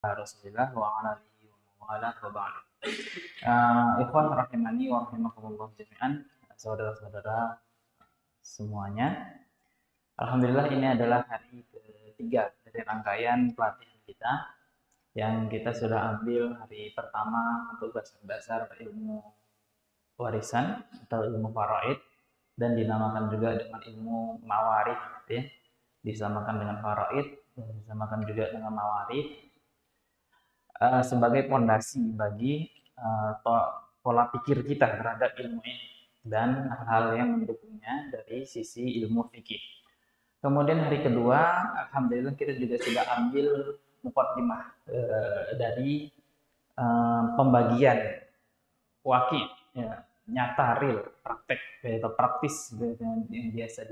Rasulillah wa ala alihi wa ala wa ba'd. Ikhwan rahimani wa rahimakumullah jami'an, saudara-saudara semuanya. Alhamdulillah ini adalah hari ketiga dari rangkaian pelatihan kita yang kita sudah ambil hari pertama untuk dasar-dasar ilmu warisan atau ilmu faraid dan dinamakan juga dengan ilmu mawarith ya. Disamakan dengan faraid dan disamakan juga dengan mawarith sebagai pondasi bagi pola pikir kita terhadap ilmu ini dan hal-hal yang mendukungnya dari sisi ilmu fikih. Kemudian hari kedua, alhamdulillah kita juga sudah ambil muqaddimah dari pembagian wakil, ya, nyata real, praktek atau praktis yang biasa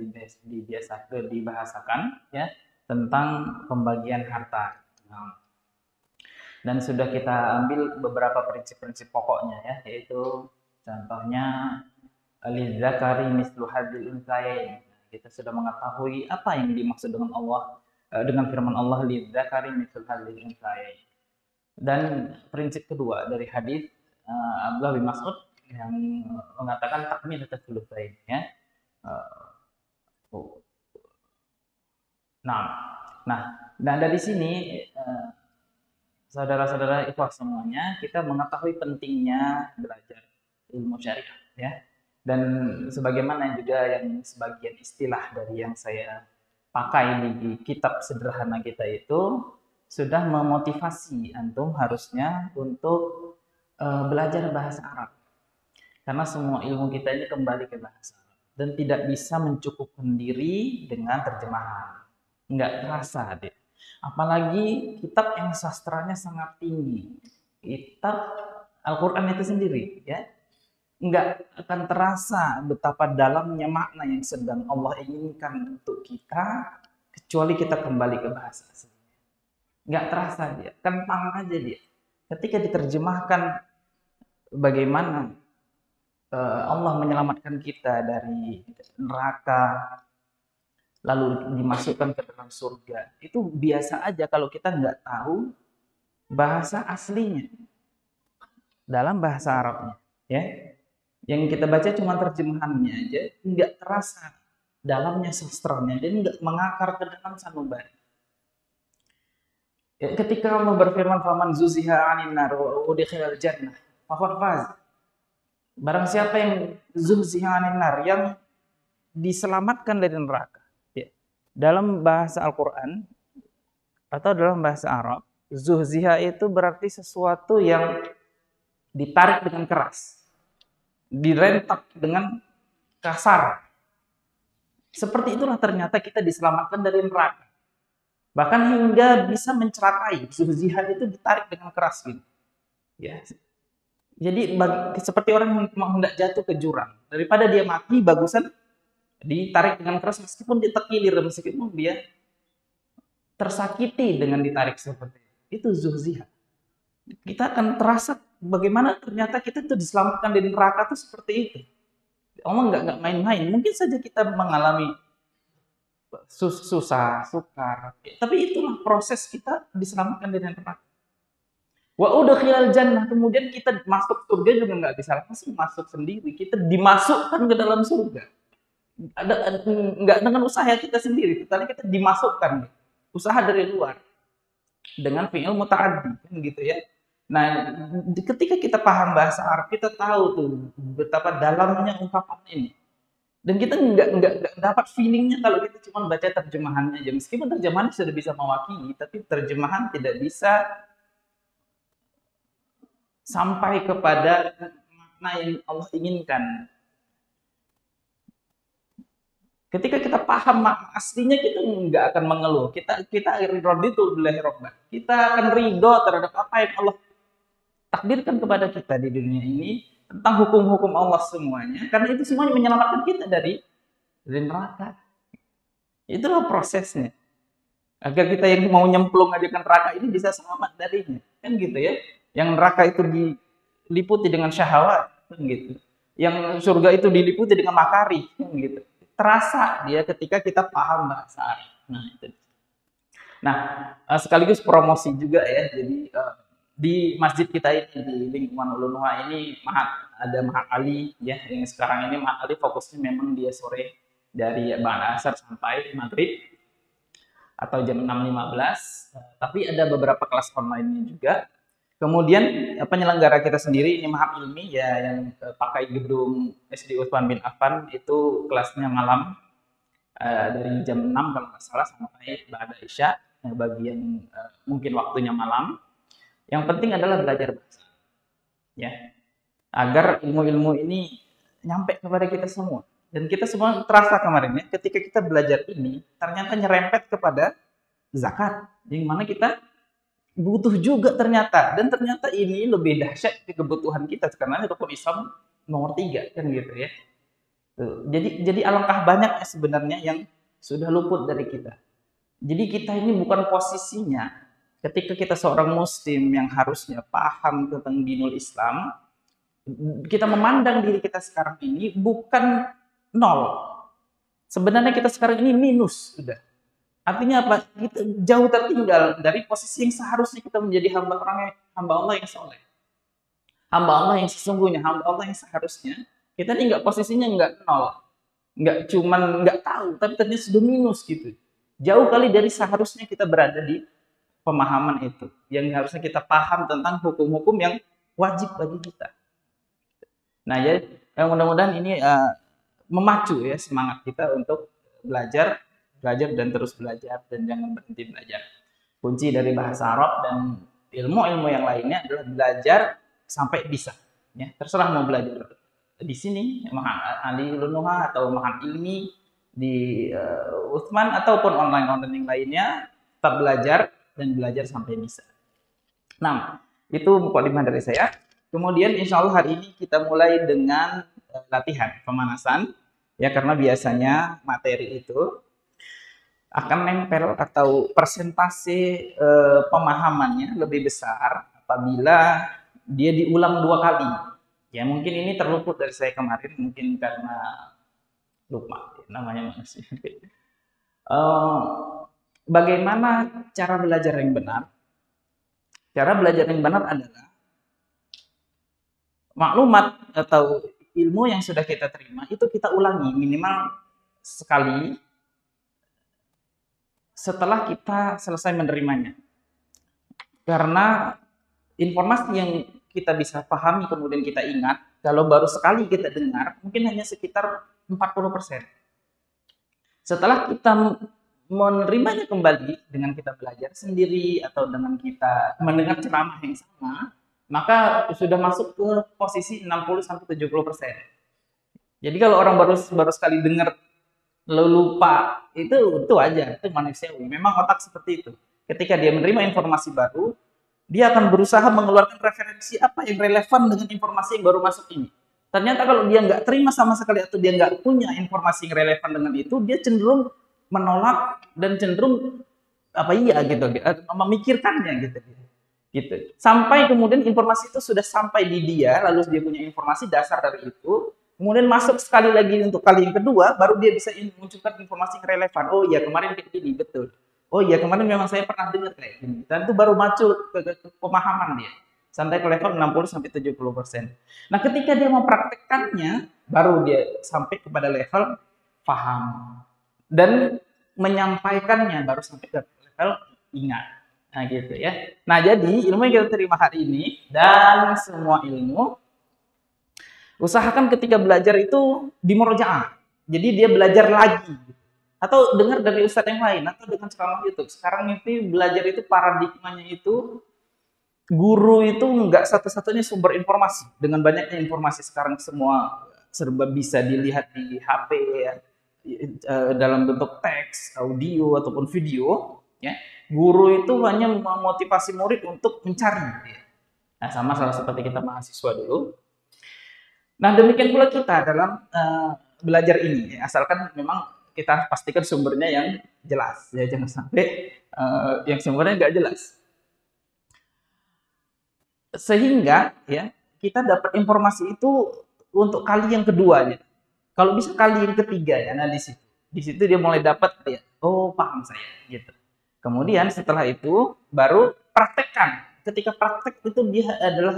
dibahasakan ya tentang pembagian harta. Dan sudah kita ambil beberapa prinsip-prinsip pokoknya ya, yaitu contohnya lidzakari mislu hadzil unthayain. Kita sudah mengetahui apa yang dimaksud dengan Allah dengan firman Allah lidzakari mislu hadzil unthayain. Dan prinsip kedua dari hadis Abdullah bin Mas'ud yang mengatakan takmilatus tsulusain ya. Nah, dari sini saudara-saudara ikhwah semuanya, kita mengetahui pentingnya belajar ilmu syariah ya. Dan sebagaimana juga yang sebagian istilah dari yang saya pakai di kitab sederhana kita itu sudah memotivasi antum harusnya untuk belajar bahasa Arab. Karena semua ilmu kita ini kembali ke bahasa Arab dan tidak bisa mencukupkan diri dengan terjemahan. Enggak terasa deh. Apalagi kitab yang sastranya sangat tinggi, kitab Al-Quran itu sendiri ya, nggak akan terasa betapa dalamnya makna yang sedang Allah inginkan untuk kita kecuali kita kembali ke bahasa aslinya. Nggak terasa dia, kentang aja dia. Ketika diterjemahkan bagaimana Allah menyelamatkan kita dari neraka lalu dimasukkan ke dalam surga, itu biasa aja kalau kita nggak tahu bahasa aslinya dalam bahasa Arabnya ya. Yang kita baca cuma terjemahannya aja, nggak terasa dalamnya sastranya dan nggak mengakar ke dalam sanubari ya. Ketika Allah berfirman faman zuziha 'anil nar wa udkhilal jannah faqad faz, barang siapa yang zuziha 'anil nar, yang diselamatkan dari neraka. Dalam bahasa Al-Quran atau dalam bahasa Arab, zuhziha itu berarti sesuatu yang ditarik dengan keras, direntak dengan kasar. Seperti itulah ternyata kita diselamatkan dari neraka. Bahkan hingga bisa mencelakai, zuhziha itu ditarik dengan keras gitu. Ya. Jadi seperti orang yang hendak jatuh ke jurang, daripada dia mati bagusan ditarik dengan keras meskipun dia terkilir, meskipun dia tersakiti dengan ditarik seperti itu zuhziha. Kita akan terasa bagaimana ternyata kita itu diselamatkan dari neraka itu seperti itu. Allah nggak main-main. Mungkin saja kita mengalami susah, sukar, tapi itulah proses kita diselamatkan dari neraka. Wa udkhilal jannah, kemudian kita masuk surga juga nggak bisa langsung masuk sendiri, kita dimasukkan ke dalam surga. Nggak dengan usaha kita sendiri, tetapi kita dimasukkan usaha dari luar dengan fi'il muta'addi kan gitu ya. Nah, ketika kita paham bahasa Arab, kita tahu tuh betapa dalamnya ungkapan ini. Dan kita nggak dapat feelingnya kalau kita cuma baca terjemahannya aja. Meskipun terjemahan sudah bisa mewakili, tapi terjemahan tidak bisa sampai kepada makna yang Allah inginkan. Ketika kita paham makna aslinya, kita nggak akan mengeluh. Kita raditu billahi robban. Kita akan ridho terhadap apa yang Allah takdirkan kepada kita di dunia ini tentang hukum-hukum Allah semuanya. Karena itu semuanya menyelamatkan kita dari neraka. Itulah prosesnya. Agar kita yang mau nyemplung aja ke neraka ini bisa selamat darinya. Kan gitu ya. Yang neraka itu diliputi dengan syahwat. Kan gitu. Yang surga itu diliputi dengan makari. Kan gitu. Terasa dia ketika kita paham bahasa Arab. Nah, itu. Nah, sekaligus promosi juga ya. Jadi di masjid kita ini di lingkungan Ulunuha ini ada Mahat Ali ya. Yang sekarang ini Mahat Ali fokusnya memang dia sore dari Ba'da Asar sampai maghrib atau jam 6.15. Tapi ada beberapa kelas online-nya juga. Kemudian penyelenggara kita sendiri ini Mahat Ilmi ya yang pakai gedung SD Utsman bin Affan itu kelasnya malam dari jam 6 kalau nggak salah sampai Ba'da Isya bagian mungkin waktunya malam. Yang penting adalah belajar bahasa ya agar ilmu-ilmu ini nyampe kepada kita semua. Dan kita semua terasa kemarin ya ketika kita belajar ini ternyata nyerempet kepada zakat yang mana kita butuh juga ternyata, dan ternyata ini lebih dahsyat di kebutuhan kita karena rukun Islam nomor 3 kan gitu ya. Jadi alangkah banyak sebenarnya yang sudah luput dari kita. Jadi kita ini bukan posisinya ketika kita seorang muslim yang harusnya paham tentang dinul Islam, kita memandang diri kita sekarang ini bukan nol. Sebenarnya kita sekarang ini minus sudah. Artinya apa? Kita jauh tertinggal dari posisi yang seharusnya kita menjadi hamba Allah yang soleh. Hamba Allah yang sesungguhnya, hamba Allah yang seharusnya. Kita ini posisinya nggak nol. Nggak cuman nggak tahu, tapi ternyata sudah minus gitu. Jauh kali dari seharusnya kita berada di pemahaman itu. Yang harusnya kita paham tentang hukum-hukum yang wajib bagi kita. Nah, jadi mudah-mudahan ini memacu ya semangat kita untuk belajar dan terus belajar dan jangan berhenti belajar. Kunci dari bahasa Arab dan ilmu-ilmu yang lainnya adalah belajar sampai bisa. Ya, terserah mau belajar di sini Mahat Ali Ulunuha atau Mahat Ilmi di Utsman ataupun online yang lainnya, tetap belajar dan belajar sampai bisa. Nah, itu mukadimah dari saya. Kemudian insya Allah hari ini kita mulai dengan latihan pemanasan ya, karena biasanya materi itu akan nempel atau persentase pemahamannya lebih besar apabila dia diulang 2 kali. Ya mungkin ini terluput dari saya kemarin, mungkin karena lupa namanya manusia. Bagaimana cara belajar yang benar? Cara belajar yang benar adalah maklumat atau ilmu yang sudah kita terima itu kita ulangi minimal sekali setelah kita selesai menerimanya. Karena informasi yang kita bisa pahami kemudian kita ingat, kalau baru sekali kita dengar, mungkin hanya sekitar 40%. Setelah kita menerimanya kembali dengan kita belajar sendiri atau dengan kita mendengar ceramah yang sama, maka sudah masuk ke posisi 60-70%. Jadi kalau orang baru sekali dengar lalu lupa, itu aja, itu manusiawi. Memang otak seperti itu. Ketika dia menerima informasi baru, dia akan berusaha mengeluarkan referensi apa yang relevan dengan informasi yang baru masuk ini. Ternyata kalau dia nggak terima sama sekali atau dia nggak punya informasi yang relevan dengan itu, dia cenderung menolak dan cenderung memikirkannya gitu. Sampai kemudian informasi itu sudah sampai di dia, lalu dia punya informasi dasar dari itu. Kemudian masuk sekali lagi untuk kali yang kedua, baru dia bisa munculkan informasi yang relevan. Oh iya, kemarin kayak gini, betul. Oh iya, kemarin memang saya pernah dengar kayak gini. Dan itu baru muncul ke pemahaman dia. Sampai ke level 60-70%. Nah, ketika dia mempraktekkannya, baru dia sampai kepada level paham. Dan menyampaikannya baru sampai ke level ingat. Nah, gitu ya. Nah, jadi ilmu yang kita terima hari ini dan semua ilmu, usahakan ketika belajar itu di murojaah. Jadi dia belajar lagi. Atau dengar dari ustadz yang lain. Atau dengan ceramah YouTube. Sekarang itu belajar itu paradigmanya itu, guru itu nggak satu-satunya sumber informasi. Dengan banyaknya informasi sekarang semua serba bisa dilihat di HP ya, dalam bentuk teks, audio, ataupun video. Ya. Guru itu hanya memotivasi murid untuk mencari. Nah, sama seperti kita mahasiswa dulu. Nah, demikian pula kita dalam belajar ini, asalkan memang kita pastikan sumbernya yang jelas, ya jangan sampai yang sumbernya nggak jelas. Sehingga ya kita dapat informasi itu untuk kali yang keduanya. Kalau bisa kali yang ketiga ya, nah di situ dia mulai dapat ya, oh paham saya gitu. Kemudian setelah itu baru praktekkan. Ketika praktek itu dia adalah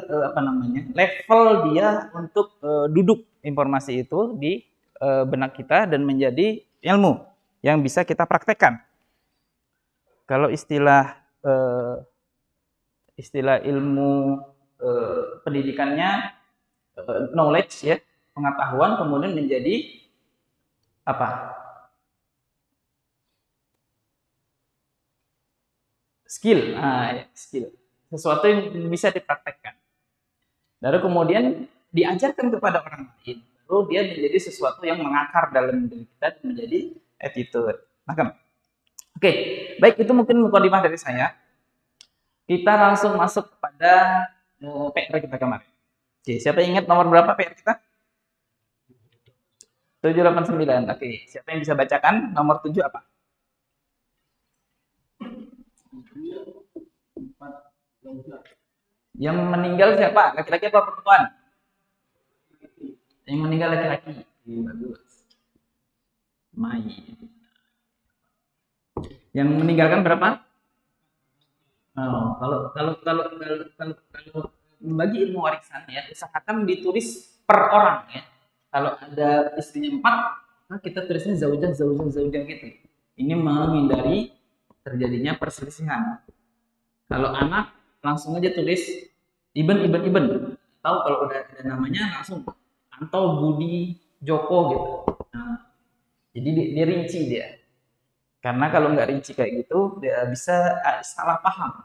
level dia untuk duduk informasi itu di benak kita dan menjadi ilmu yang bisa kita praktekkan. Kalau istilah ilmu pendidikannya knowledge ya, pengetahuan, kemudian menjadi apa? Skill. Skill. Sesuatu yang bisa dipraktekkan. Lalu kemudian diajarkan kepada orang lain. Lalu dia menjadi sesuatu yang mengakar dalam diri kita dan menjadi attitude. Oke, baik, itu mungkin mukadimah dari saya. Kita langsung masuk kepada PR kita kemarin. Oke, siapa yang ingat nomor berapa PR kita? 789. Oke, siapa yang bisa bacakan nomor 7 apa? Yang meninggal siapa? Laki-laki apa perempuan? Yang meninggal laki-laki. Bagus. Yang meninggalkan berapa? Oh, kalau bagi ilmu warisan ya, usahakan ditulis per orang ya. Kalau ada istrinya 4, nah kita tulisnya zaujah gitu. Ini menghindari terjadinya perselisihan. Kalau anak langsung aja tulis Iben. Tahu kalau udah ada namanya langsung Anto, Budi, Joko gitu. Nah, jadi dia rinci dia. Karena kalau nggak rinci kayak gitu, dia bisa salah paham.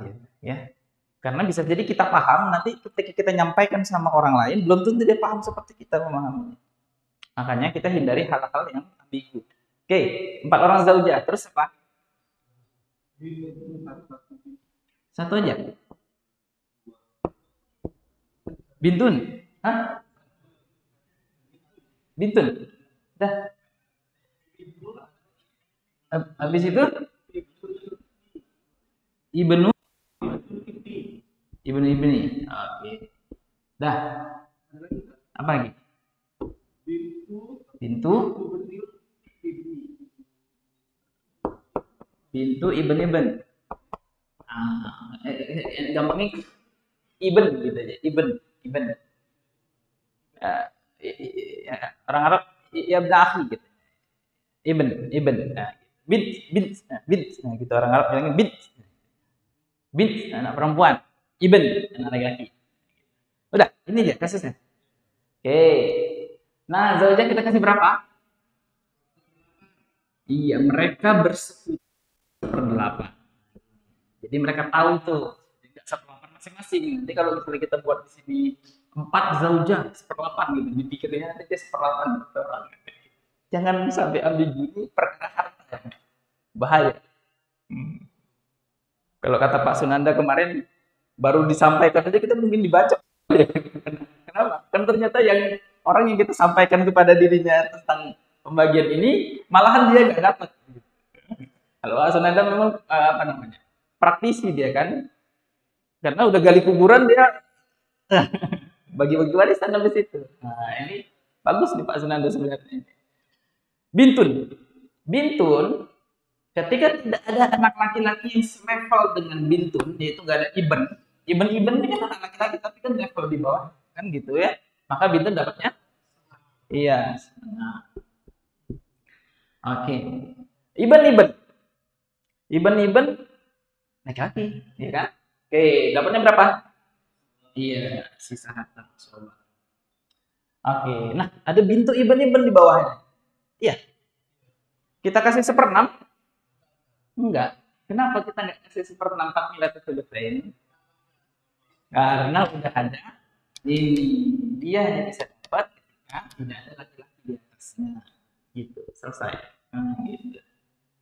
Gitu, ya. Karena bisa jadi kita paham, nanti ketika kita nyampaikan sama orang lain, belum tentu dia paham seperti kita memahami. Makanya kita hindari hal-hal yang ambigu. Oke, 4 orang zaujah. Terus apa? Satu aja. Bintun. Hah? Bintun. Dah. Habis itu Ibnu Ibni. Oke. Dah. Apa lagi? Bintu Ibn. Gampangnya Ibn gitu aja. Ibn. Orang Arab ya akhi gitu. Ibn. Bint. Nah, gitu orang Arab bilangnya bint. Bint anak perempuan. Ibn anak laki-laki. Udah, ini aja kasusnya. Oke. Nah, zaujah kita kasih berapa? Iya, mereka bersekutu 1/8. Jadi mereka tahu tuh, tidak 1/8 masing-masing. Nanti kalau misalnya kita buat di sini 4 zaujah 1/8 gitu, dipikirnya nanti dia 1/8 gitu orang. Jangan sampai ambigu, perkara harta. Bahaya. Kalau kata Pak Sunanda kemarin, baru disampaikan aja kita mungkin dibaca. Kenapa? Kan ternyata yang orang yang kita sampaikan kepada dirinya tentang pembagian ini, malahan dia nggak dapat. Kalau Pak Sunanda memang praktisi dia kan, karena udah gali kuburan dia bagi-bagi warisan habis itu. Nah ini bagus nih Pak Sunanda sebenarnya. Bintun, ketika tidak ada anak laki-laki yang selevel dengan bintun, yaitu nggak ada Ibn ini kan anak laki-laki tapi kan level di bawah kan gitu ya, maka bintun dapatnya iya. Nah. Oke. Ibn laki-laki, ya kan? Oke, dapatnya berapa? Iya, sisa harta. Oke, nah ada bintu Ibn di bawahnya. Iya. Kita kasih 1/6? Enggak. Kenapa kita nggak kasih 1/6 takmilah tersebut ini? Karena udah ada ini, dia hanya bisa dapat ketika tidak ada laki-laki di atasnya. Gitu, selesai. Nah, gitu.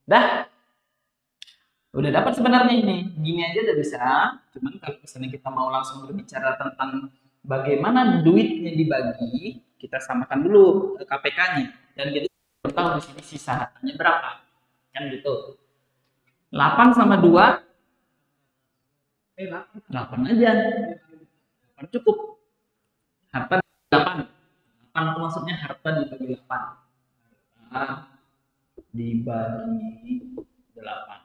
Dah. Udah dapat sebenarnya ini. Gini aja udah bisa. Cuman kalau misalnya kita mau langsung berbicara tentang bagaimana duitnya dibagi, kita samakan dulu KPK-nya. Dan kita tahu di sini sisa hartanya berapa. Kan gitu. 8 sama 2 8 aja. 8 cukup. Harta 8. 8 itu maksudnya harta dibagi 8. dibagi 8.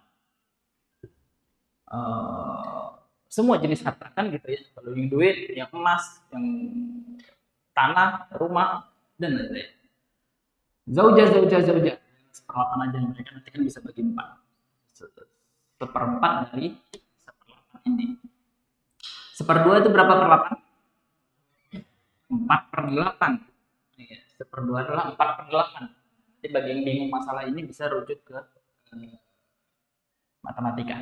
Semua jenis harta kan gitu ya. Kalau yang duit, yang emas, yang tanah, rumah, dan lain-lain. Zauja. Seperlapan aja mereka nanti kan bisa bagi 4. Seperempat dari seperlapan ini. Seperdua itu berapa per 8? 4/8. Iya, seperdua adalah 4/8. Jadi bagi yang bingung masalah ini bisa rujuk ke matematika.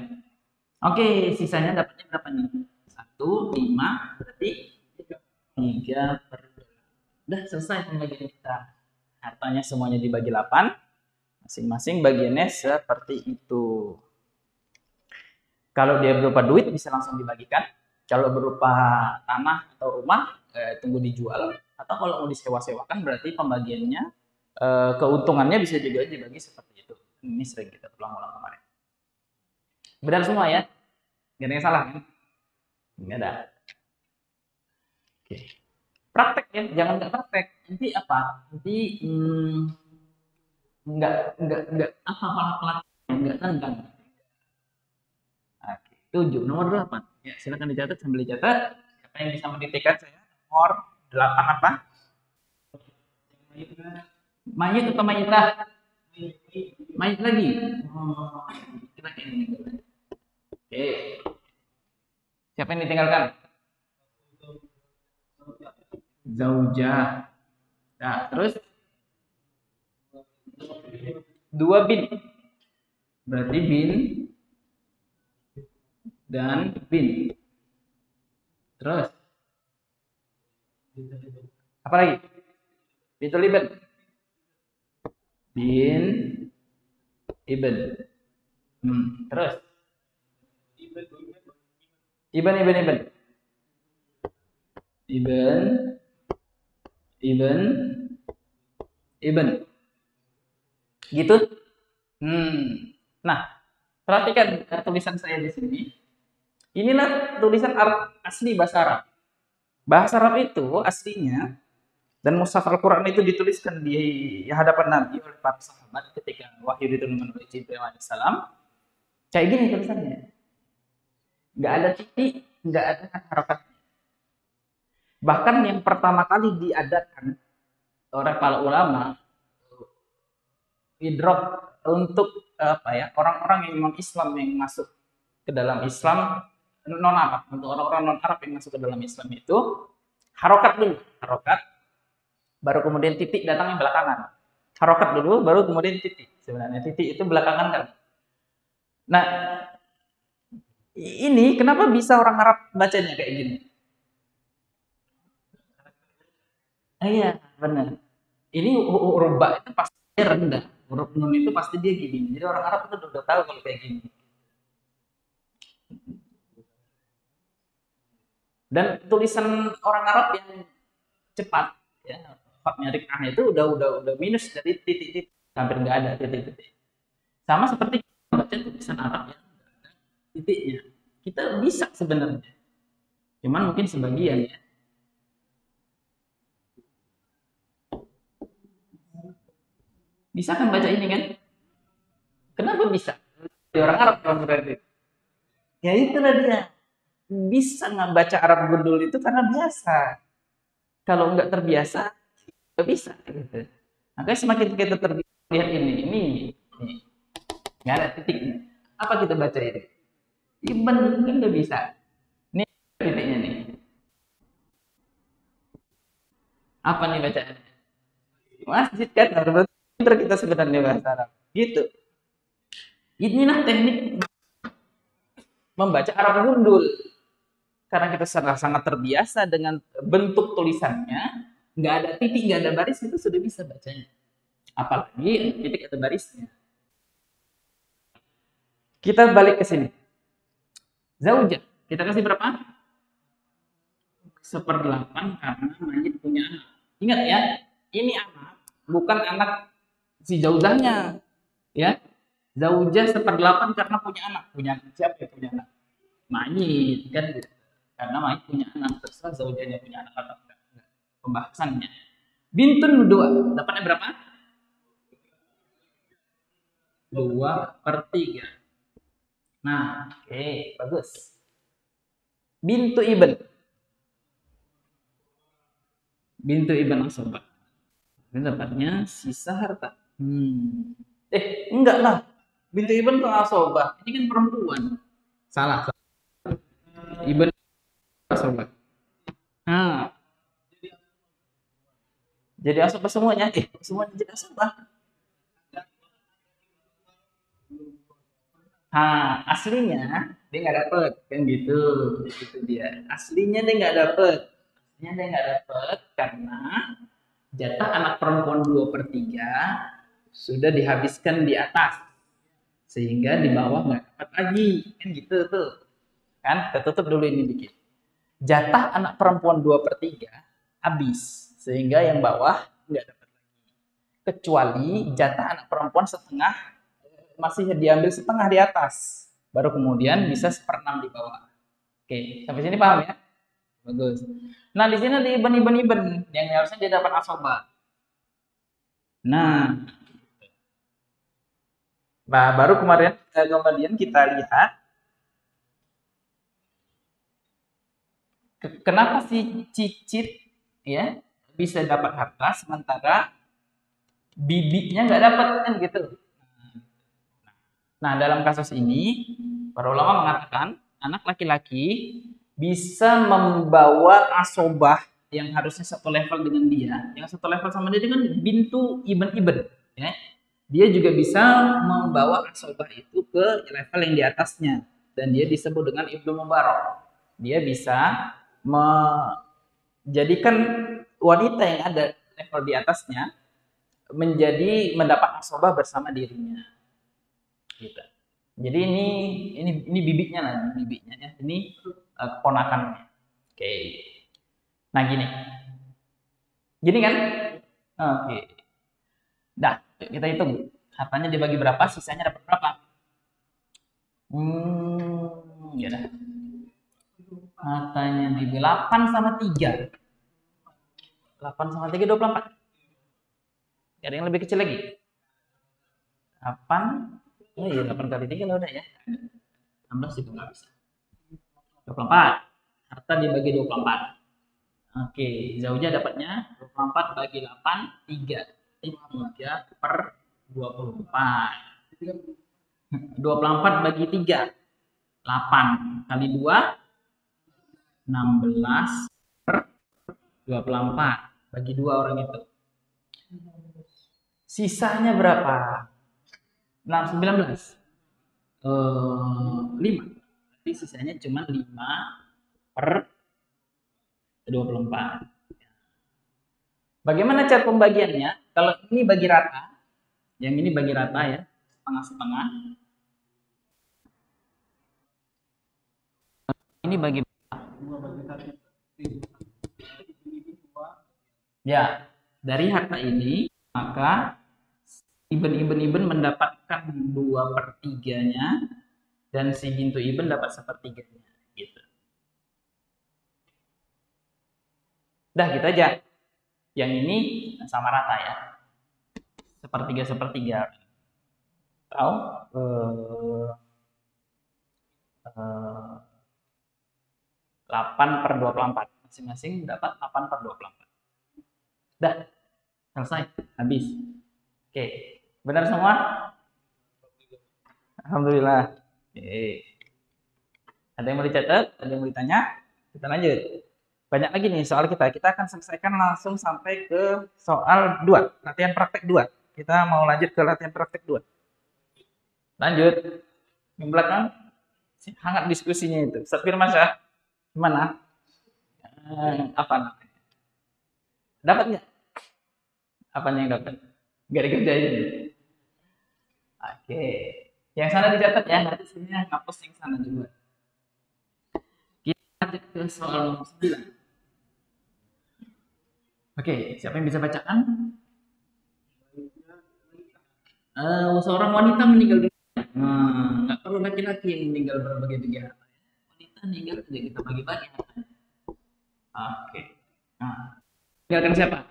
Oke, sisanya dapatnya berapa nih? 1, 5, berarti 3/8. Udah selesai pembagian kita. Hartanya semuanya dibagi 8. Masing-masing bagiannya seperti itu. Kalau dia berupa duit bisa langsung dibagikan. Kalau berupa tanah atau rumah, tunggu dijual. Atau kalau mau disewa-sewakan berarti pembagiannya, keuntungannya bisa juga dibagi seperti itu. Ini sering kita ulang-ulang kemarin. Benar semua ya? Nggak ada yang salah kan? Nggak ada. Oke. Praktek ya, jangan nggak praktek. Nanti apa? Nanti nggak apa nggak tentang. Oke. 7, nomor 8. Ya, silakan dicatat sambil dicatat. Siapa yang bisa mendiktekan saya? Nomor 8 apa? Mayit atau mayitah? Mayit lagi. Oh, kita ini. Oke. Siapa yang ditinggalkan? Zaujah. Nah, terus 2 bin. Berarti bin dan bin. Terus apa lagi? Bintul ibn. Bin ibn. Terus ibn. Gitu. Nah, perhatikan tulisan saya di sini. Inilah tulisan Arab asli bahasa Arab. Bahasa Arab itu aslinya dan mushaf Al-Quran itu dituliskan di hadapan Nabi oleh para sahabat ketika wahyu diturunkan oleh Jibril alaihissalam. Kayak gini tulisannya. Nggak ada titik, nggak ada harokat. Bahkan yang pertama kali diadakan oleh para ulama idrok untuk orang-orang yang non Islam yang masuk ke dalam Islam non Arab, untuk orang-orang non Arab yang masuk ke dalam Islam itu harokat dulu, baru kemudian titik datangnya belakangan. Harokat dulu baru kemudian titik. Sebenarnya titik itu belakangan kan. Nah, ini kenapa bisa orang Arab bacanya kayak gini? Iya, benar. Ini huruf ba itu pasti rendah. Huruf nun itu pasti dia gini. Jadi orang Arab itu udah tahu kalau kayak gini. Dan tulisan orang Arab yang cepat, ya, alfabetnya rik'ah itu udah minus dari titik-titik, hampir nggak ada titik-titik. Sama seperti baca tulisan Arab yang nggak ada titiknya. Kita bisa sebenarnya, cuman mungkin sebagian ya. Bisa kan baca ini kan? Kenapa bisa? Di orang Arab kan berarti. Ya itulah dia. Bisa nggak baca Arab gundul itu karena biasa. Kalau nggak terbiasa, nggak bisa. Gitu. Makanya semakin kita terbiasa lihat ini, nggak ada titiknya. Apa kita baca ini? Iban kan nggak bisa. Ini titiknya nih. Apa nih bacaannya? Masjid kan harus pintar kita sebenarnya bahasa Arab. Gitu. Inilah teknik membaca Arab gundul. Karena kita sangat terbiasa dengan bentuk tulisannya, nggak ada titik, nggak ada baris, itu sudah bisa bacanya. Apalagi titik ada barisnya. Kita balik ke sini. Zaujah, kita kasih berapa? 1/8 karena mayit punya anak. Ingat ya, ini anak, bukan anak si zaujahnya. Ya, zaujah 1/8 karena punya anak. Punya siapa yang punya anak? Mayit, kan gitu. Karena mayit punya anak, terserah zaujahnya punya anak atau enggak. Pembahasannya. Bintun 2, dapatnya berapa? 2/3. Nah, oke, bagus. Bintu Ibn. Bintu Ibn Asobah. Ini dapatnya sisa harta. Enggak lah. Bintu Ibn ke Asobah. Ini kan perempuan. Salah. Ibn Asobah. Nah, jadi Asobah semuanya. Semuanya jadi Asobah. Aslinya dia nggak dapet kan gitu, gitu dia. Aslinya dia nggak dapet, karena jatah anak perempuan 2/3 sudah dihabiskan di atas, sehingga di bawah nggak dapat lagi, kan gitu tuh. Kan, kita tutup dulu ini dikit. Jatah anak perempuan 2/3 habis, sehingga yang bawah nggak dapat lagi. Kecuali jatah anak perempuan setengah masih diambil setengah di atas, baru kemudian bisa 1/6 di bawah. Oke, sampai sini paham ya? Bagus. Nah, di sini ada Ibn yang harusnya dia dapat asobah. Nah, baru kemudian kita lihat kenapa si Cicit ya bisa dapat harta sementara bibitnya nggak dapat, kan gitu. Nah, dalam kasus ini, para ulama mengatakan anak laki-laki bisa membawa asobah yang harusnya satu level dengan dia. Yang satu level sama dia dengan bintu Ibn. Ya. Dia juga bisa membawa asobah itu ke level yang di atasnya. Dan dia disebut dengan Ibnu Mubarak. Dia bisa menjadikan wanita yang ada level di atasnya mendapat asobah bersama dirinya. Gitu. Jadi ini bibitnya lah, bibitnya ya. Ini keponakannya. Oke. Nah, gini kan? Oke. Dah, kita hitung. Hartanya dibagi berapa, sisanya dapat berapa? Ya dah. Hartanya dibagi 8 sama 3. 8 sama 3 24. Ada yang lebih kecil lagi? 8. Oh iya, 8 kali 3 lah udah ya. 16 itu nggak bisa. 24. Harta dibagi 24. Oke, Zauja dapatnya 24 bagi 8, 3. 3/24. 24 bagi 3, 8. Kali 2, 16/24. Bagi 2 orang itu. Sisanya berapa? 19. 5. Jadi sisanya cuma 5/24. Bagaimana cara pembagiannya? Kalau ini bagi rata, yang ini bagi rata ya, setengah-setengah. Ini bagi ya, dari harta ini maka Ibn mendapatkan 2/3-nya dan si bintu Ibn dapat 1/3-nya gitu. Udah gitu aja. Yang ini sama rata ya. 1/3 atau 8/24. Masing-masing dapat 8/24. Dah, selesai, habis. Oke, benar semua? Alhamdulillah. Oke. Ada yang mau dicatat? Ada yang mau ditanya? Kita lanjut. Banyak lagi nih soal kita. Kita akan selesaikan langsung sampai ke soal 2, latihan praktek 2. Kita mau lanjut ke latihan praktek 2. Lanjut. Yang belakang hangat diskusinya itu. Ustaz Firman Syah, gimana? Apa namanya? Dapat nggak? Apanya yang dapat? Nggak dikerjain. Oke. Yang sana dicatat ya, nanti sini ngapus yang sana juga. Kita lanjut ke soal nomor 9. Oke, siapa yang bisa bacakan? Seorang wanita meninggal dunia. Nggak perlu laki-laki yang meninggal berbagai tiga. Wanita meninggal tidak kita bagi-bagi. Oke. Nah, tinggalkan siapa?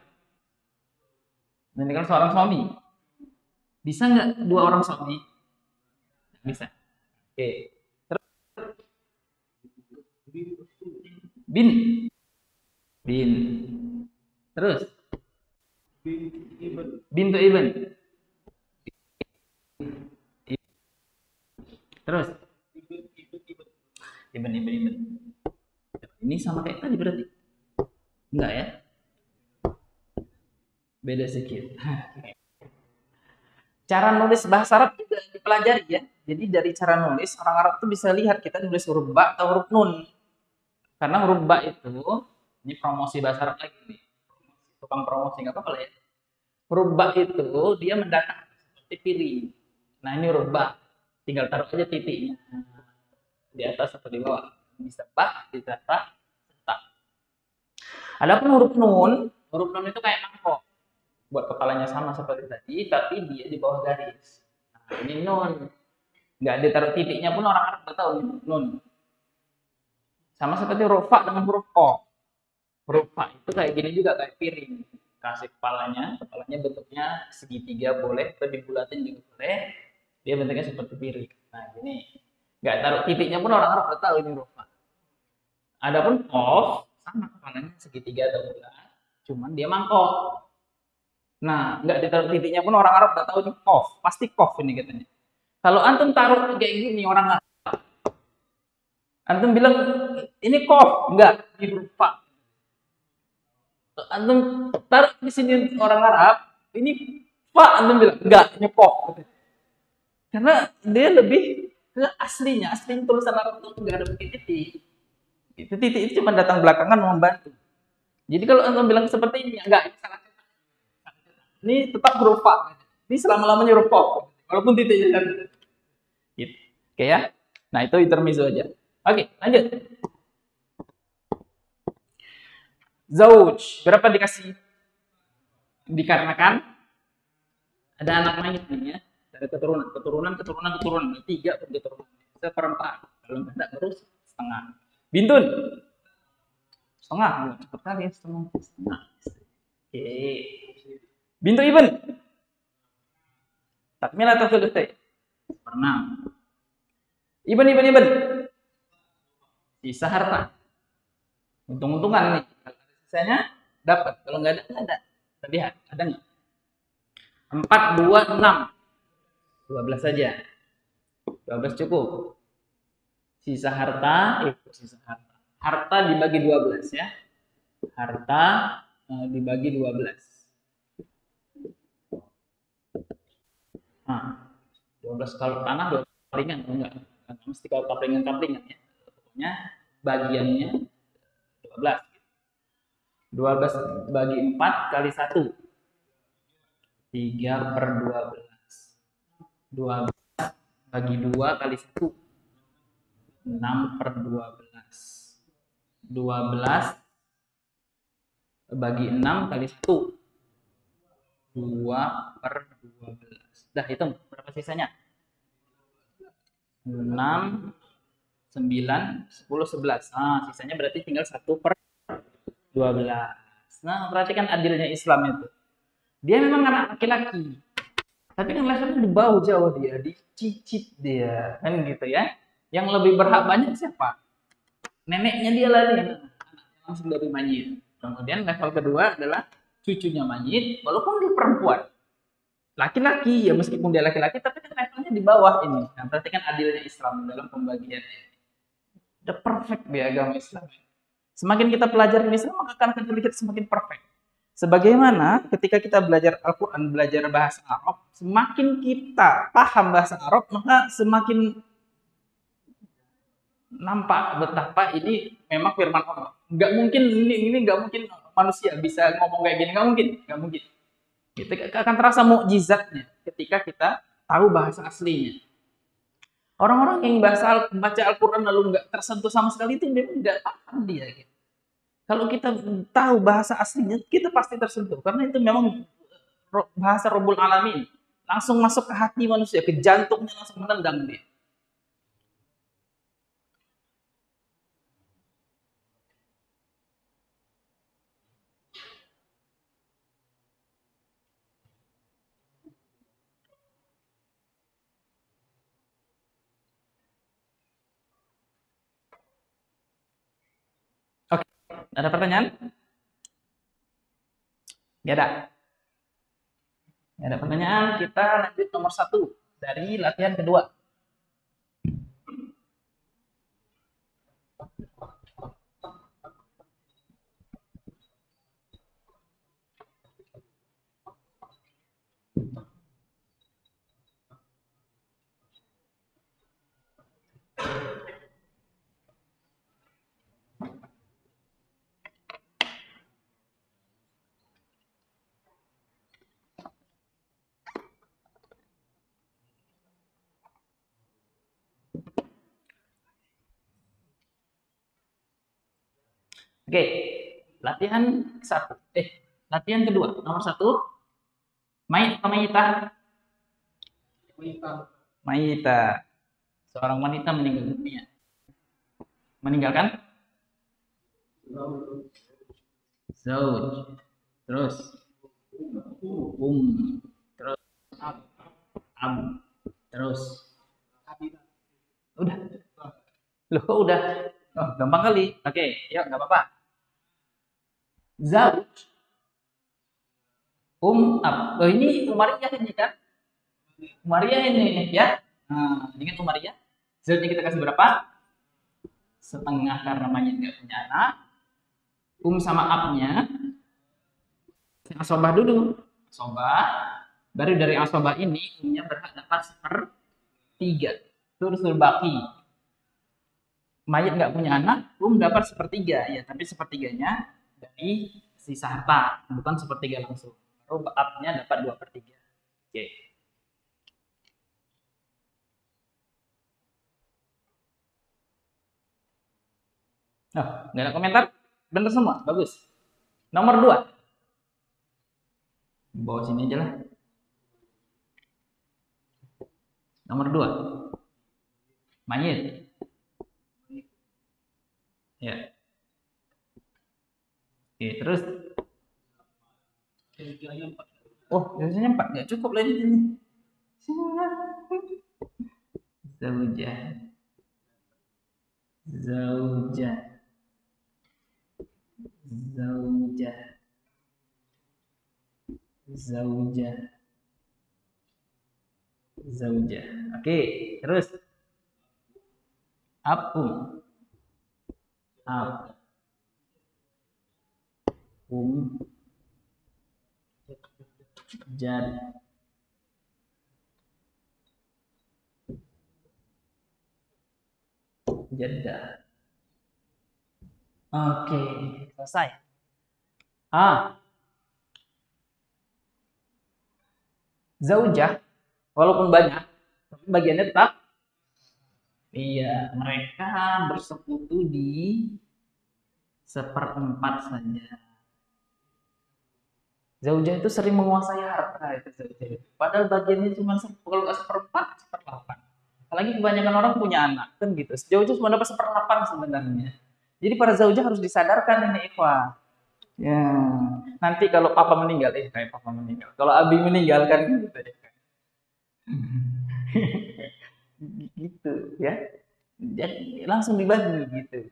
Meninggalkan seorang suami. Bisa nggak 2 orang suami? bisa. Oke. Terus bin, bin. Terus bintu ibn. Terus ibn. Ini sama kayak tadi berarti? Enggak ya? Beda sedikit. Cara nulis bahasa Arab juga dipelajari ya. Jadi dari cara nulis orang Arab tuh bisa lihat kita nulis huruf ba atau huruf nun. Karena huruf ba itu ini promosi bahasa Arab lagi nih. Tukang promosi nggak apa-apa lah ya. Huruf ba itu dia mendatar seperti piring. Nah ini huruf ba, tinggal taruh aja titiknya di atas atau di bawah. Bisa ba, bisa ta, ta. Adapun huruf nun itu kayak mangkok. Buat kepalanya sama seperti tadi, tapi dia di bawah garis. Nah, ini nun. Nggak ditaruh titiknya pun orang Arab udah tahu ini nun. Sama seperti huruf fa dengan huruf o. Huruf fa itu kayak gini juga, kayak piring. Kasih kepalanya bentuknya segitiga boleh, atau dibulatin juga boleh. Dia bentuknya seperti piring. Nah, gini. Nggak taruh titiknya pun orang Arab udah tahu ini huruf fa. Adapun qaf sama kepalanya segitiga atau bulat, cuman dia mangkok. Nah, nggak ditaruh titiknya pun orang Arab udah tahu ini qaf, pasti qaf ini katanya. Kalau antum taruh kayak gini orang Arab, antum bilang ini qaf, enggak, ini huruf fa. Antum taruh di sini orang Arab, ini fa, antum bilang enggak, ini qaf. Karena dia lebih ke aslinya tulisan Arab itu enggak ada pakai titik. Titik itu cuma datang belakangan membantu. Jadi kalau antum bilang seperti ini, enggak, ini salah. Ini tetap huruf fa. Ini selama-lamanya huruf qaf. Walaupun titiknya ada. Gitu. Oke ya. Nah, itu intermezzo aja. Oke, lanjut. Zauj. Berapa dikasih? Dikarenakan ada anak mayit nih ya. Ada keturunan. 3 keturunan. Seperempat. Kalau nggak ada terus setengah. Bintun. Setengah. Cepet kali ya, setengah. Oke. Bintu ibn. Takmil atau selesai? Pernah. Ibn. Sisa harta. Untung-untungan nih. Kalau ada sisanya, dapat. Kalau nggak ada, nggak ada. Kita lihat, ada nggak? 4, 2, 6. 12 saja. 12 cukup. Sisa harta. Harta dibagi 12 ya. Harta dibagi 12. Nah, 12 kalau tanah 12 kaplingan, enggak mesti kalau kaplingan ya. Pokoknya bagiannya 12. 12 bagi 4 kali 1. 3/12. 12 bagi 2 kali 1. 6/12. 12 bagi 6 kali 1. 2/12. Dah hitung berapa sisanya? 6, 9, 10, 11. Nah, sisanya berarti tinggal 1/12. Nah, perhatikan adilnya Islam itu. Dia memang anak laki-laki. Tapi kan levelnya di bawah jauh dia, dicicit dia. Kan gitu ya. Yang lebih berhak banyak siapa? Neneknya dia lah nih. Langsung dari mayit. Kemudian level kedua adalah cucunya mayit, walaupun dia perempuan. Laki-laki, ya meskipun dia laki-laki, tapi kan levelnya di bawah ini. Nah, berarti kan adilnya Islam dalam pembagiannya. The perfect di agama Islam. Semakin kita pelajari Islam, maka akan terlihat semakin perfect. Sebagaimana ketika kita belajar Al-Quran, belajar bahasa Arab, semakin kita paham bahasa Arab, maka semakin nampak betapa ini memang firman Allah. Nggak mungkin ini nggak mungkin manusia bisa ngomong kayak gini, nggak mungkin. Itu akan terasa mukjizatnya ketika kita tahu bahasa aslinya. Orang-orang yang baca Al-Quran lalu nggak tersentuh sama sekali itu memang nggak paham dia. Gitu. Kalau kita tahu bahasa aslinya, kita pasti tersentuh karena itu memang bahasa Rabbul Alamin. Langsung masuk ke hati manusia, ke jantungnya langsung menendang dia. Ada pertanyaan? Nggak ada. Nggak ada pertanyaan. Kita lanjut nomor 1 dari latihan kedua. Oke, latihan satu. Latihan kedua. Nomor 1, Mayit atau Mayita? Mayita. Seorang wanita meninggal dunia. Meninggalkan? Zauj. Terus? Terus? Ab. Terus? Udah. Loh, kok udah? Oh, gampang kali. Oke, ya nggak apa-apa. Zauj. Ab. Oh, ini Umariyah ini kan? Umariyah ini ya. Nah, ingat Umariyah? Zaujnya kita kasih berapa? Setengah karena mayit nggak punya anak. Sama abnya asobah dulu. Asobah. Baru dari asobah ini umnya berhak dapat 1/3. Terus berbaki. Mayit nggak punya anak, dapat 1/3 ya, tapi 1/3-nya dari sisa harta, bukan 1/3 langsung. Baru abnya dapat 2/3. Oke. Nah, nggak ada komentar? Bener semua, bagus. Nomor 2. Bawa sini aja lah. Nomor 2. Mayit. Ya. Oke, terus. Oh, biasanya 4. Nggak cukup lagi ini. Zaujah. Zaujah. Zaujah. Zaujah. Zaujah. Oke, terus. Abum. Ab. Jad. Jaddah. Oke, selesai. Zaujah, walaupun banyak, tapi bagiannya tetap. Iya, mereka bersekutu di 1/4 saja. Zaujah itu sering menguasai harta itu zaujah. Padahal bagiannya cuma kalau nggak 1/4, 1/8. Apalagi kebanyakan orang punya anak kan gitu. Zaujah cuma dapat 1/8 sebenarnya. Jadi para zaujah harus disadarkan ini, Ikhwah. Ya, nanti kalau papa meninggal, kayak papa meninggal. Kalau abi meninggalkan gitu deh. Gitu ya. Jadi langsung dibagi gitu.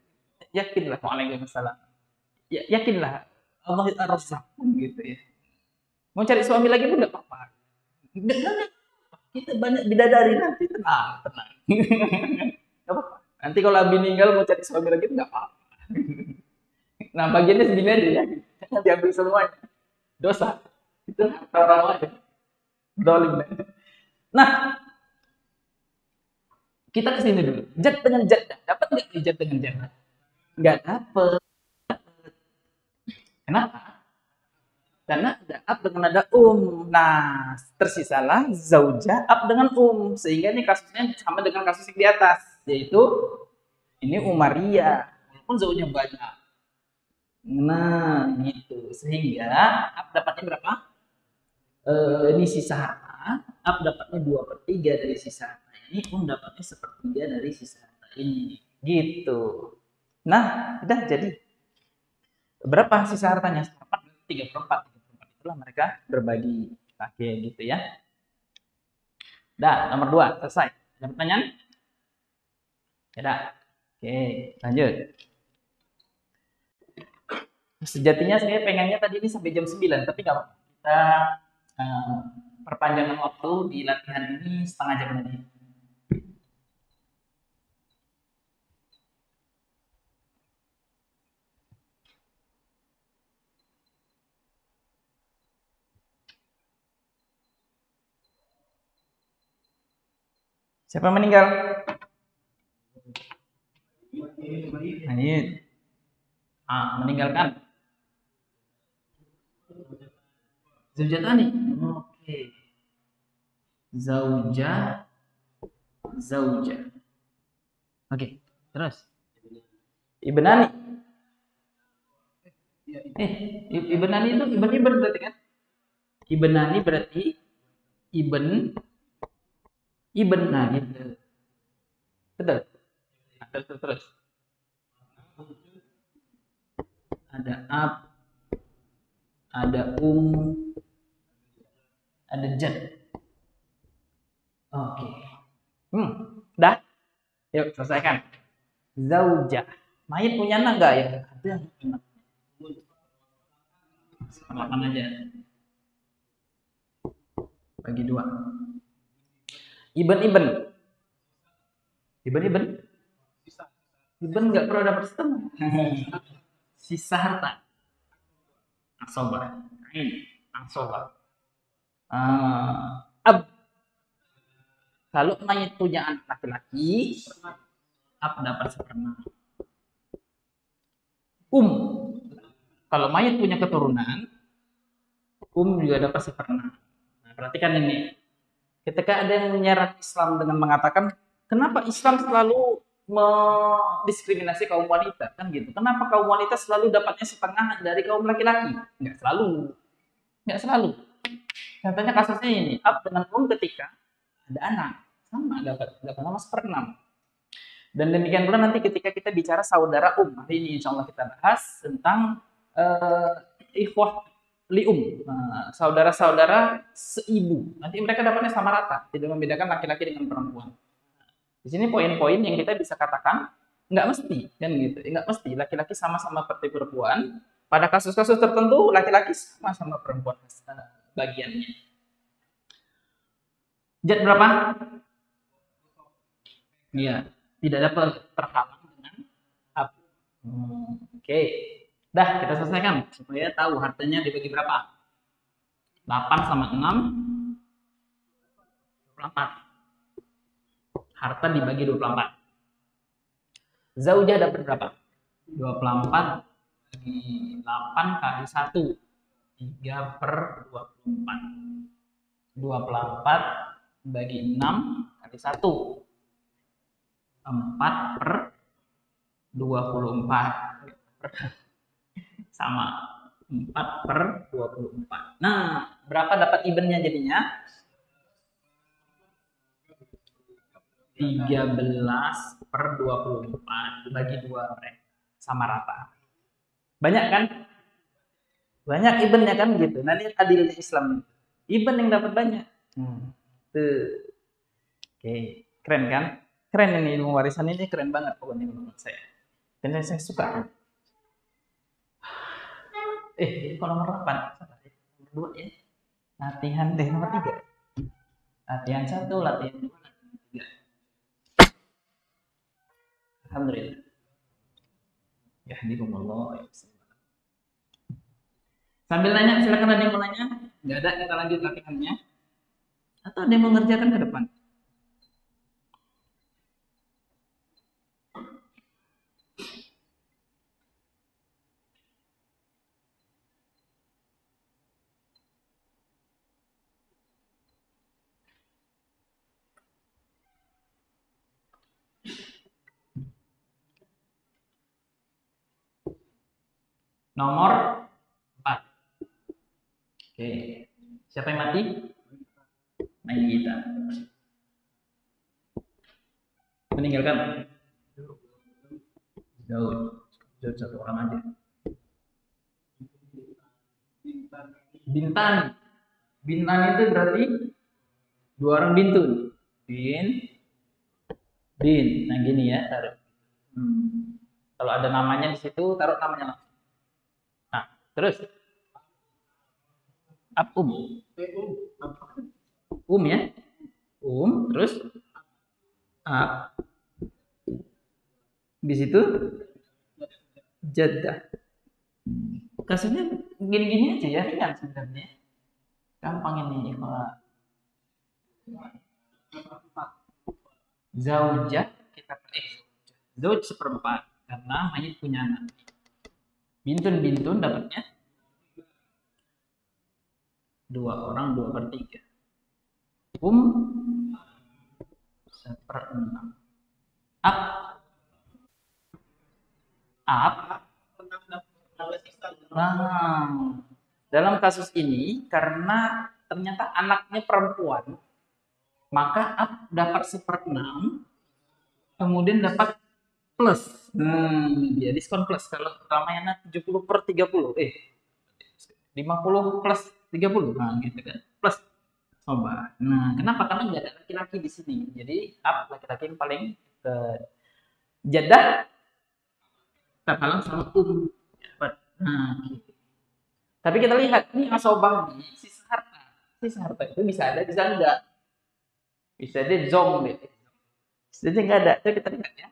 Yakinlah, waalaikumsalam. Ya, yakinlah Allah ar-Razzaq gitu ya. Mau cari suami lagi pun enggak apa-apa. Enggak. Kita banyak bidadari nanti, tenang. Enggak apa-apa. Nanti kalau abi meninggal mau cari suami lagi enggak apa-apa. Nah, bagiannya segini aja ya. Jangan diambil semuanya. Dosa. Itu orang lain. Dolim. Nah, kita ke sini dulu. Jad dengan jad. Dapat nggak nih jad dengan jad? Nggak dapat. Kenapa? Karena ada ab dengan ada Nah, tersisalah zauja ab dengan sehingga ini kasusnya sama dengan kasus yang di atas, yaitu ini Umaria, walaupun zauja banyak. Nah, gitu. Sehingga ab dapatnya berapa? Ini sisa harta, ab dapatnya 2/3 dari sisa harta ini, dapatnya 1/3 dari sisa harta ini. Gitu. Nah, udah jadi. Berapa sisa hartanya? 3/4. Itulah mereka berbagi pakai gitu ya. Dah, nomor 2 selesai. Ada pertanyaan? Ya dah. Oke, lanjut. Sejatinya saya pengennya tadi ini sampai jam 9, tapi nggak apa-apa. Kita eh, perpanjangan waktu di latihan ini setengah jam lagi. Siapa yang meninggal? Nah, ini meninggalkan Zaujatani. Oke. Zauja, zauja. Oke, terus. Ibnani. Ibnani itu ibn berarti kan? Ibnani berarti ibn nah gitu. Betul. Nah, terus. Ada ab, ada ada jad. Oke. Dah. Yuk, selesaikan. Zauja. Mayit punya anak enggak ya? Ada anak. Makan aja. Bagi dua. Ibn. Ibn nggak perlu dapat setengah. Sisa harta. Asoba. Ini asoba. Ab. Kalau mayit punya anak laki-laki, ab dapat seperempat. Kalau mayit punya keturunan, juga dapat seperempat. Nah, perhatikan ini. Ketika ada yang menyerang Islam dengan mengatakan, kenapa Islam selalu mendiskriminasi kaum wanita, kan gitu? Kenapa kaum wanita selalu dapatnya setengah dari kaum laki-laki? Nggak selalu. Contohnya kasusnya ini, ab dengan ketika ada anak, sama dapat sama seperenam. Dan demikian pula nanti ketika kita bicara saudara hari ini insya Allah kita bahas tentang ikhwah lium, saudara-saudara seibu. Nanti mereka dapatnya sama rata, tidak membedakan laki-laki dengan perempuan. Di sini poin-poin yang kita bisa katakan nggak mesti, kan gitu. Nggak mesti laki-laki sama-sama seperti perempuan. Pada kasus-kasus tertentu laki-laki sama-sama perempuan bagiannya. Jad berapa? Iya, tidak dapat terhalang dengan ab. Oke. Dah, kita selesaikan supaya tahu hartanya dibagi berapa. 8 sama 6 24. Harta dibagi 24. Zaujah dapat berapa? 24 bagi 8 kali 1. 3 per 24. 24 bagi 6 kali 1. 4 per 24. Sama. 4 per 24. Nah, berapa dapat ibnnya jadinya? 13 per 24 bagi 2 mereka. Sama rata. Banyak kan? Banyak ibnnya kan gitu. Nah, ini adilnya Islam. Ibn yang dapat banyak. Tuh. Oke, keren kan? Keren ini ilmu warisan ini keren banget pokoknya menurut saya. Dan saya suka. Kalau nomor 8, nomor 2 ya. Latihan nomor 3. Latihan 1, latihan 2, latihan 3. Alhamdulillah. Yahdikumullah. Sambil nanya, silakan ada yang mau nanya. Nggak ada, kita lanjut latihannya. Atau ada yang mengerjakan ke depan? Nomor 4. Oke. Siapa yang mati? Mayita. Meninggalkan? Daud. Daud 1 orang aja. Bintan. Bintan itu berarti 2 orang bintun. Bin. Nah gini ya, taruh. Kalau ada namanya di situ, taruh namanya langsung. Nah, Terus ab ya. Terus ab. Di situ jadah. Kasusnya gini-gini aja ya, ringan sebenarnya. Gampang ini kalau zaujah kita zauj seperempat karena mayit punya anak. Bintun dapatnya 2 orang 2/3. Seperenam. Ab Nah, dalam kasus ini karena ternyata anaknya perempuan, maka ab dapat 1/6, kemudian dapat plus. Dia diskon plus. Kalau Ramayana 70/30, 50 plus 30, nah gitu kan, plus sobat. Nah, kenapa? Karena nggak ada laki-laki di sini. Jadi ab laki-laki yang paling ke jadah terhalang sama Nah, gitu. Tapi kita lihat ini asobah nih, sisa harta. Sisa harta itu bisa ada, bisa enggak. Bisa dia zong deh. Jadi enggak ada. Itu kita lihat ya.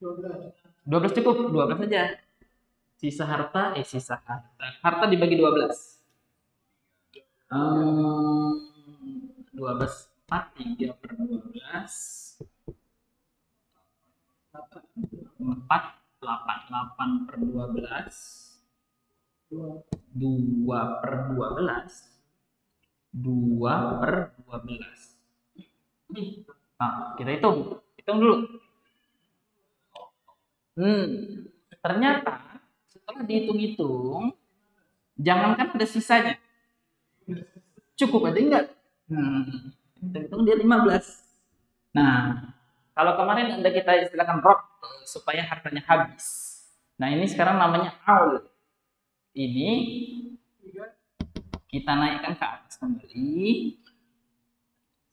12 cukup, 12 saja. Sisa harta. Harta dibagi 12. 12 4, 3/12. 4, 8/12. 2/12. 2/12. Nah, kita hitung dulu. Ternyata setelah dihitung-hitung, jangankan ada sisanya, cukup aja enggak? Hitung dia 15. Nah, kalau kemarin Anda kita istilahkan rot supaya hartanya habis. Nah, ini sekarang namanya aul. Ini kita naikkan ke atas kembali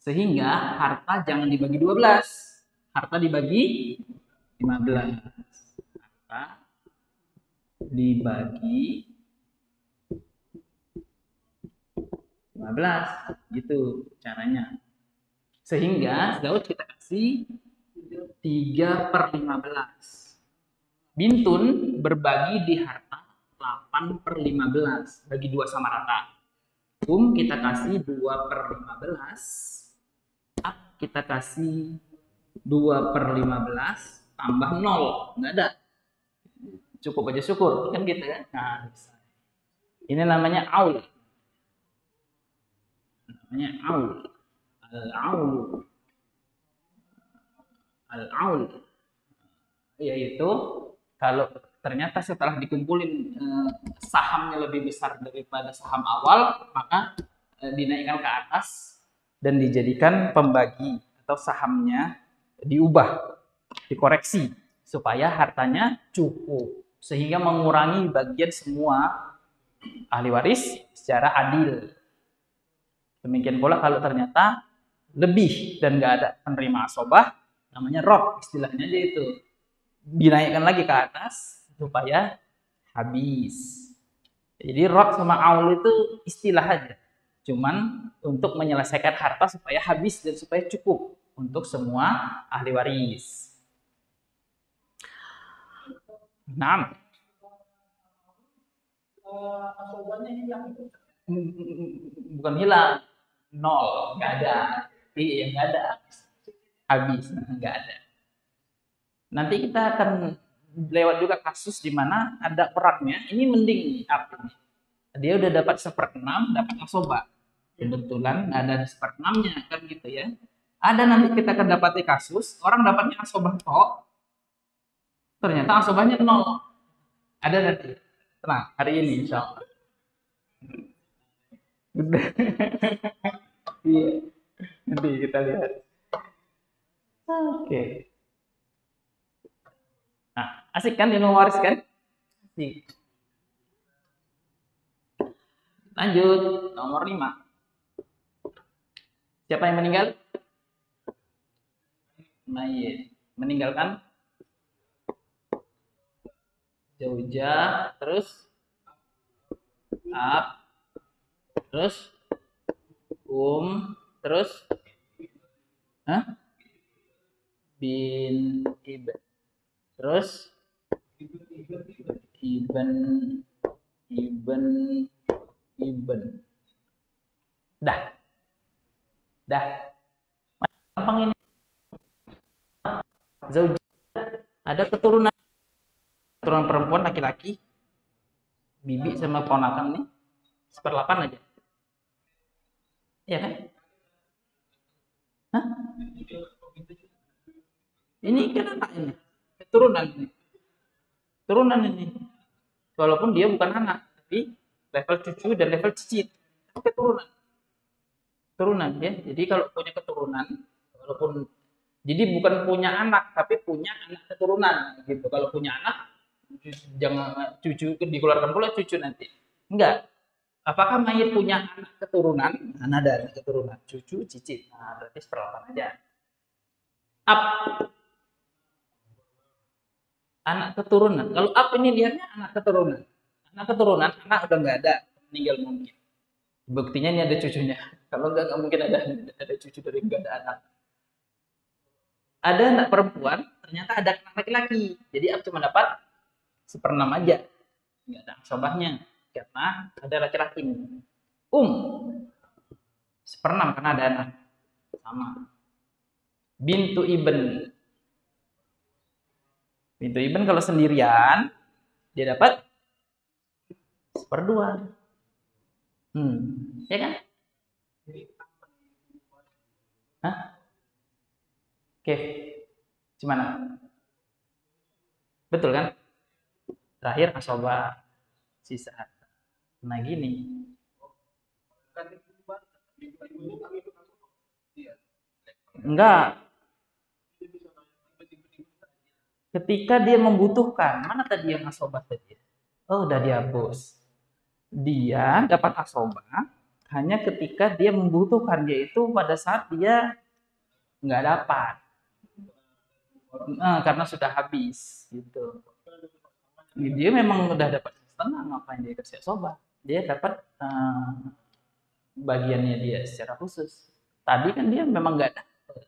sehingga harta jangan dibagi 12. Harta dibagi 15. Harta dibagi 15. Gitu caranya. Sehingga Daud kita kasih 3/15. Bintun berbagi di harta 8/15. Bagi 2 sama rata. Kita kasih 2/15. Ab kita kasih 2/15 tambah 0. Nggak ada. Cukup aja syukur. Kan gitu ya. Nah, ini namanya aul. Al-aul yaitu kalau ternyata setelah dikumpulin sahamnya lebih besar daripada saham awal, maka dinaikkan ke atas dan dijadikan pembagi atau sahamnya diubah, dikoreksi supaya hartanya cukup sehingga mengurangi bagian semua ahli waris secara adil. Demikian pula kalau ternyata lebih dan nggak ada penerima asobah, namanya rot istilahnya aja itu. Dinaikkan lagi ke atas supaya habis. Jadi rot sama aul itu istilah aja. Cuman untuk menyelesaikan harta supaya habis dan supaya cukup untuk semua ahli waris. 6. Asobahnya hilang. Bukan hilang. 0, nggak ada. Iya, nggak ada. Habis, nggak ada. Nanti kita akan lewat juga kasus di mana ada perannya. Ini mending nih, dia udah dapat 1/6, dapat asobah. Kebetulan ada 1/6-nya kan gitu ya. Ada nanti kita akan dapati kasus orang dapatnya asobah tok, ternyata asobahnya 0. Ada nanti. Tenang, hari ini insya Allah. Iya, nanti kita lihat. Oke. Nah, asik kan ilmu waris kan? Asik. Lanjut, nomor 5. Siapa yang meninggal? Mayit. Meninggalkan Zaujah, terus ab, terus terus bin ibn, terus ibn ibn ibn. Dah gampang ini. Zaujah ada keturunan perempuan laki-laki, bibi sama ponakan nih 1/8 aja, ya kan? Hah? Ini kan anak ini, keturunan ini. Walaupun dia bukan anak, tapi level cucu dan level cicit, keturunan ya. Jadi kalau punya keturunan, walaupun jadi bukan punya anak, tapi punya anak keturunan gitu. Kalau punya anak, jangan cucu dikeluarkan pula cucu nanti. Enggak. Apakah mayit punya anak keturunan? Nah, ada keturunan, cucu, cicit. Nah, berarti 1/8 aja. Up. Anak keturunan. Kalau up ini lihatnya anak keturunan. Anak keturunan, anak udah nggak ada, meninggal mungkin. Buktinya ini ada cucunya. Kalau nggak mungkin ada cucu dari nggak ada anak. Ada anak perempuan, ternyata ada anak laki-laki. Jadi up cuma dapat 1/6 aja. Nggak ada asobahnya. Karena ada laki-laki. 1/6 karena ada anak. Sama. Bintu ibn. Bintu ibn kalau sendirian, dia dapat 1/2. Ya kan? Hah? Oke. Gimana? Betul kan? Terakhir asobah, sisa. Nah gini. Enggak. Ketika dia membutuhkan, mana tadi yang asobah tadi? Oh, udah dihapus. Dia dapat asobah hanya ketika dia membutuhkan, yaitu pada saat dia nggak dapat. Karena sudah habis gitu. Dia memang udah dapat setengah, ngapain dia kasih asobah? Dia dapat bagiannya dia secara khusus. Tadi kan dia memang nggak dapat.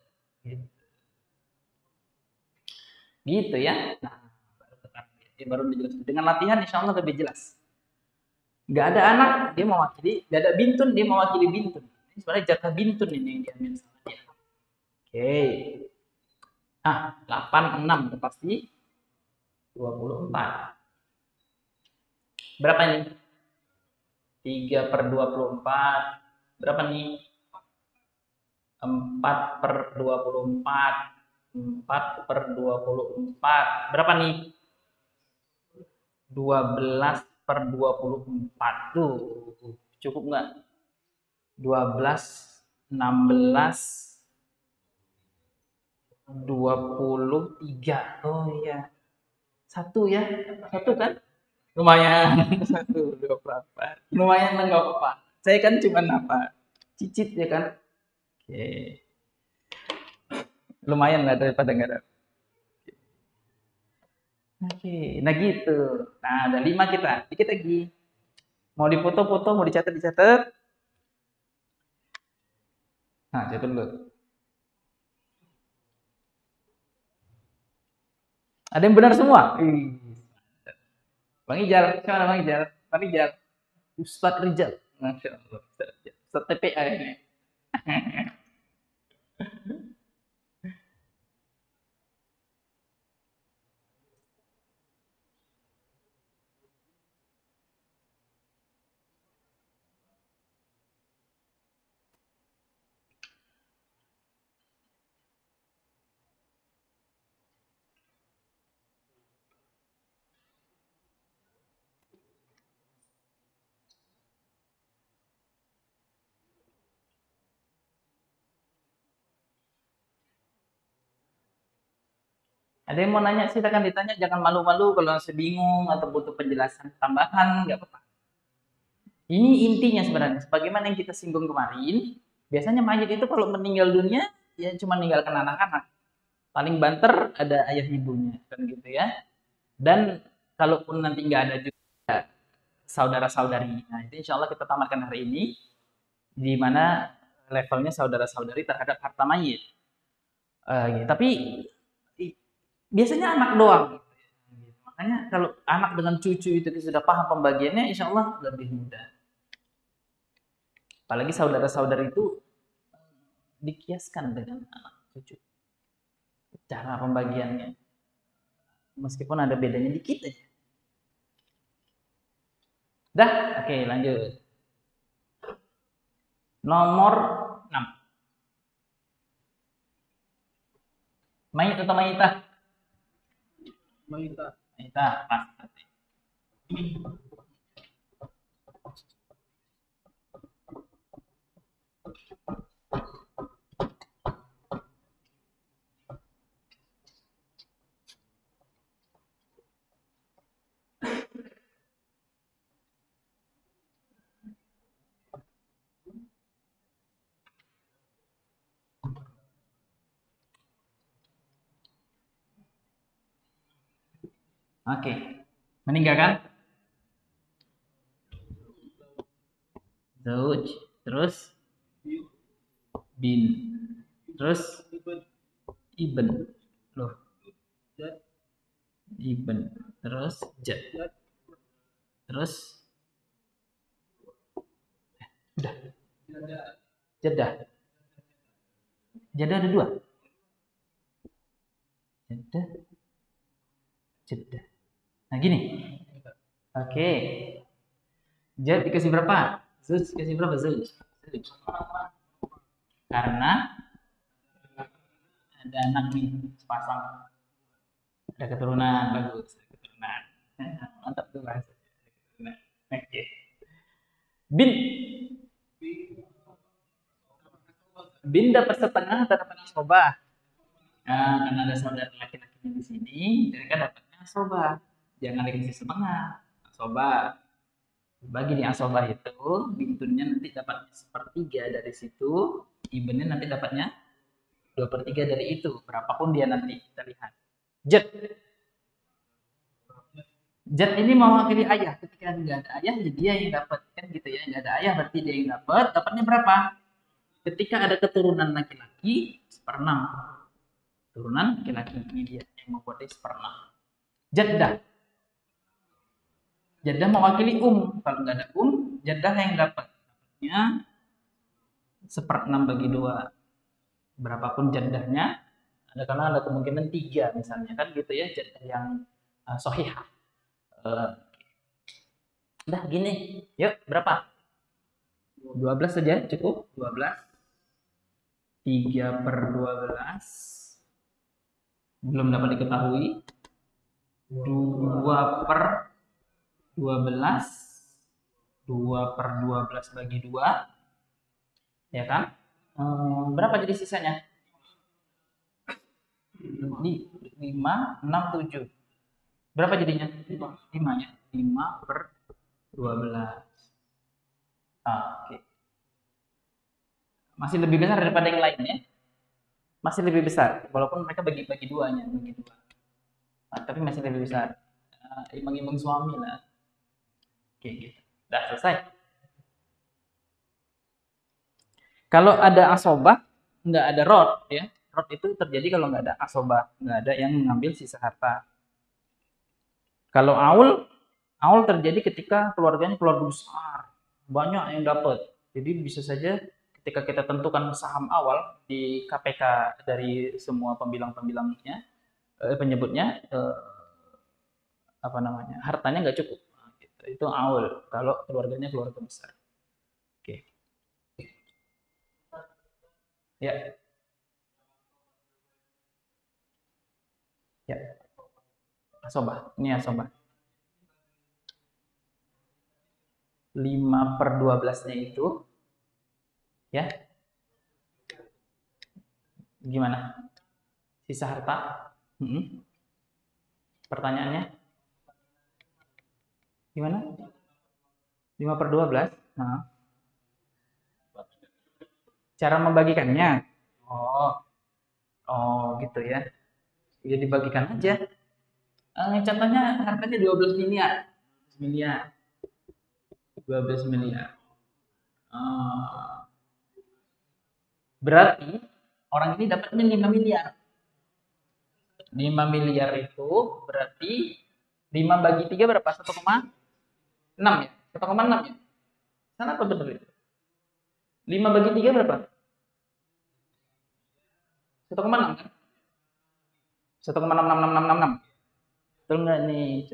Gitu ya. Nah, baru dijelaskan. Dengan latihan insya Allah lebih jelas. Nggak ada anak, dia mewakili. Nggak ada bintun, dia mewakili bintun. Ini sebenarnya jatah bintun ini yang diambil sama dia. Oke. 86 itu pasti 24. Berapa ini? 3/24. Berapa nih? 4/24. 4/24. Berapa nih? 12/24. Tuh, cukup nggak? 12, 16, 23. Oh iya. Satu ya. Satu kan? Lumayan. 1/24. Lumayan lah, nggak apa-apa. Saya kan cuma apa? Cicit ya kan? Oke. Lumayan lah daripada nggak ada. Oke, nah gitu. Nah, ada 5 kita. Dikit lagi. Mau difoto-foto, mau dicatat-dicatat. Nah, catat dulu. Ada yang benar semua? Bang Ijal, siapa Bang Ijal? Bang Ijal. Ustadz Rijal. Masya Allah. Ustadz TPA ini. Ada yang mau nanya, silakan ditanya. Jangan malu-malu kalau bingung atau butuh penjelasan tambahan, nggak apa-apa. Ini intinya sebenarnya. Sebagaimana yang kita singgung kemarin, biasanya mayit itu kalau meninggal dunia, ya cuma meninggalkan anak-anak. Paling banter ada ayah ibunya, kan gitu ya. Dan kalaupun nanti nggak ada juga saudara-saudari. Nah, itu insya Allah kita tamatkan hari ini, di mana levelnya saudara-saudari terhadap harta mayit. Tapi biasanya anak doang. Makanya kalau anak dengan cucu itu sudah paham pembagiannya, insya Allah lebih mudah. Apalagi saudara-saudari itu dikiaskan dengan anak cucu. Cara pembagiannya. Meskipun ada bedanya dikit aja. Dah, oke lanjut. Nomor 6. Mayit atau mayitah? Mayitah. Mayitah, pas. Oke. Meninggalkan? Zauj. Terus? Bin. Terus? Ibn. Loh. Ibn. Terus? Jad. Terus? Udah. Jadah. Jadah ada 2. Jadah. Jadah. Nah gini. Oke. Jad dikasih berapa? Zauj dikasih berapa Zauj? Karena ada anak nih sepasang, ada keturunan, bagus, ada keturunan, mantap tuh bahasa. Oke. Bin dapat setengah atau dapat asobah? Nah, karena ada saudara laki-lakinya di sini, mereka dapatnya asobah. Jangan dikasih setengah, asobah. Bagi di asobah itu, bintunya nanti dapat 1/3 dari situ, ibennya nanti dapatnya 2/3 dari itu, berapapun dia nanti, kita lihat. Jad. Jad ini mewakili ayah. Ketika nggak ada ayah, jadi dia yang dapat, kan gitu ya. Nggak ada ayah, berarti dia yang dapat. Dapatnya berapa? Ketika ada keturunan laki-laki, 1/6. Turunan laki-laki ini dia yang membuat 1/6. Jaddah. Jaddah mewakili Kalau nggak ada jaddah yang dapat. Dapatnya 1/6 bagi 2. Berapapun jaddahnya, karena ada kemungkinan 3 misalnya, kan gitu ya, jaddah yang sahihah. Udah gini, yuk berapa? 12 saja cukup. 12. 3/12 belum dapat diketahui. 2/12, 2/12 bagi 2, ya kan? Berapa jadi sisanya? 5, 6, 7. Berapa jadinya? 5 ya. 5/12. Oke. Masih lebih besar daripada yang lain ya. Masih lebih besar, walaupun mereka bagi-bagi 2-nya, bagi 2. Tapi masih lebih besar. Imbang-imbang suami lah. Oke, gitu. Udah selesai. Kalau ada asobah, nggak ada rod ya. Rod itu terjadi kalau nggak ada asobah, nggak ada yang mengambil sisa harta. Kalau aul terjadi ketika keluarganya keluarga besar, banyak yang dapat. Jadi bisa saja ketika kita tentukan saham awal di KPK dari semua pembilang-pembilangnya, penyebutnya apa namanya, hartanya nggak cukup. Nah, gitu. Itu aul kalau keluarganya keluarga besar. Oke. Ya. Ya. Asobah. Ini asobah. 5/12-nya itu ya. Gimana? Sisa harta? Pertanyaannya? Gimana? 5/12? Nah. Cara membagikannya? Oh. Oh, gitu ya. Ya dibagikan aja. Contohnya hartanya 12 miliar. 12 miliar. Eh, berarti orang ini dapatnya 5 miliar. 5 miliar itu berarti 5 bagi 3 berapa? 1,6 ya? 1,6 ya? Salah apa benar itu? 5 bagi 3 berapa? 1,6 kan? 1,66666. Betul nggak nih?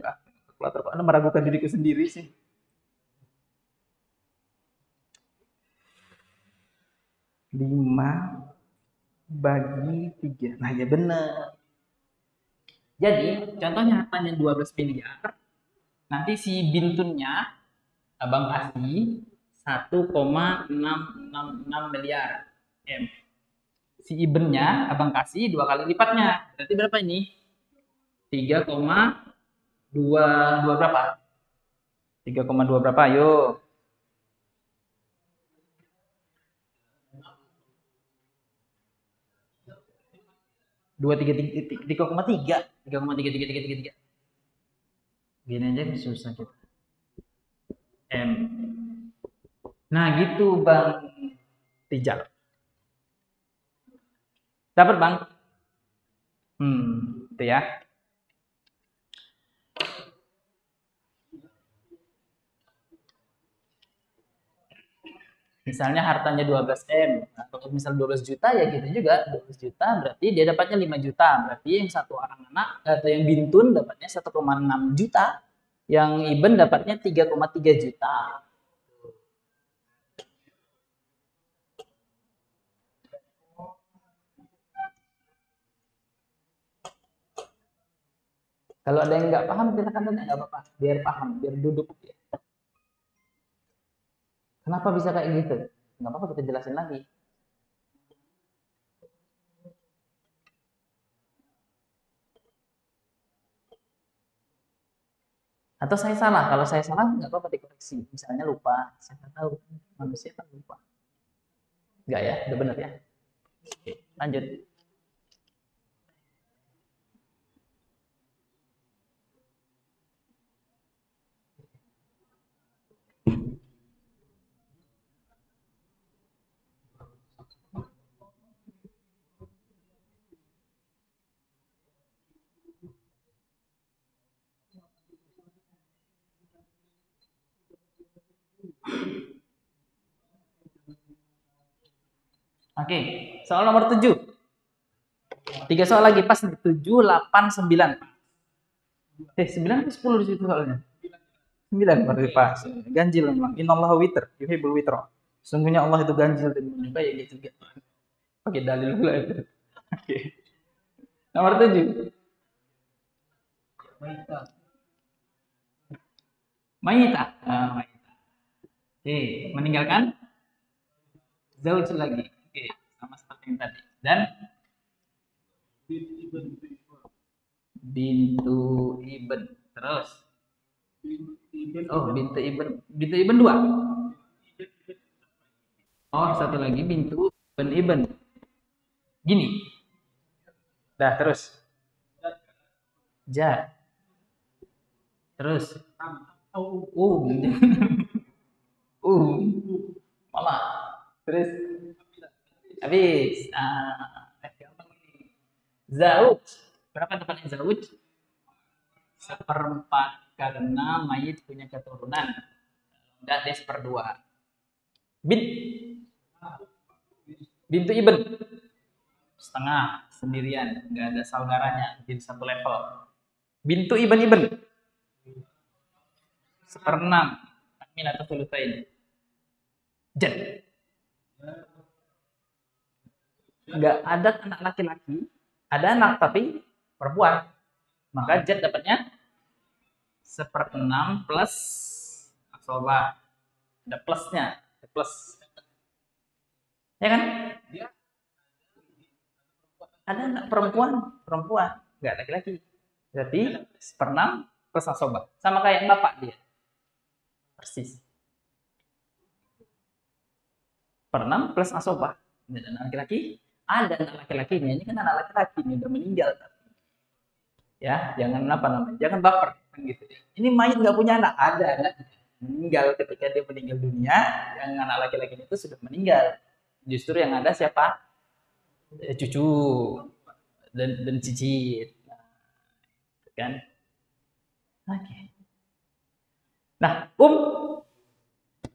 Kalkulator kok Anda meragukan diriku sendiri sih? 5 bagi 3. Nah, ya benar. Jadi, contohnya hartanya 12 miliar. Nanti si bintunnya abang kasih 1,666 miliar M. Si ibennya abang kasih 2 kali lipatnya. Berarti berapa ini? 3,22 berapa? 3,2 berapa? Ayo. 3,3 gini aja susah kita. M. Nah gitu Bang Tijal. Dapat Bang? Itu ya. Misalnya hartanya 12 M, atau misal 12 juta ya gitu juga, 12 juta berarti dia dapatnya 5 juta, berarti yang satu orang anak atau yang bintun dapatnya 1,6 juta, yang iben dapatnya 3,3 juta. Kalau ada yang nggak paham silakan tanya, nggak apa-apa, biar paham, biar duduk. Kenapa bisa kayak gitu? Nggak apa-apa, kita jelasin lagi. Atau saya salah, kalau saya salah nggak apa-apa dikoreksi. Misalnya lupa, saya nggak tahu, manusia kan lupa. Nggak ya, udah bener ya. Oke, lanjut. Oke, soal nomor 7. 3 soal lagi pas nih, 7, 8, 9. 9 atau 10 di situ soalnya? 9 berarti pas. Ganjil memang. Innallaha witr, yuhibbul witr. Sungguhnya Allah itu ganjil dan menyukai ya gitu. Pakai dalil pula itu. Oke. Nomor 7. Mayita. Mayita. Oke, meninggalkan zauj lagi. Oke, sama seperti yang tadi. Dan bintu iben. Terus. Oh, bintu iben 2. Oh, satu lagi bintu iben. Gini. Dah, terus. Ja. Terus. Malah. Terus. Habis. Zauj. Berapa tepatnya zauj? 1/4 karena mayit punya keturunan. Enggak, dia 1/2. Bintu iben. Setengah, sendirian. Enggak ada saudaranya. Jadi satu level. Bintu iben. 1/6. Takmin atau sulusain. Jad. Enggak ada anak laki-laki. Ada anak tapi perempuan. Maka jad dapatnya 1/6 plus asobah. Ada plusnya. Ada plus. Ya kan? Ada anak perempuan. Enggak laki-laki. Berarti 1/6 plus asobah. Sama kayak bapak dia. Persis. 1/6 plus asobah. Ini anak laki-laki. Ada anak laki-lakinya. Ini kan anak laki-laki. Ini udah meninggal. Ya, jangan apa namanya, jangan baper kan gitu. Ini mayit nggak punya anak, ada anak meninggal ketika dia meninggal dunia, yang anak laki-laki itu sudah meninggal. Justru yang ada siapa? Cucu dan cicit, kan? Oke. Nah,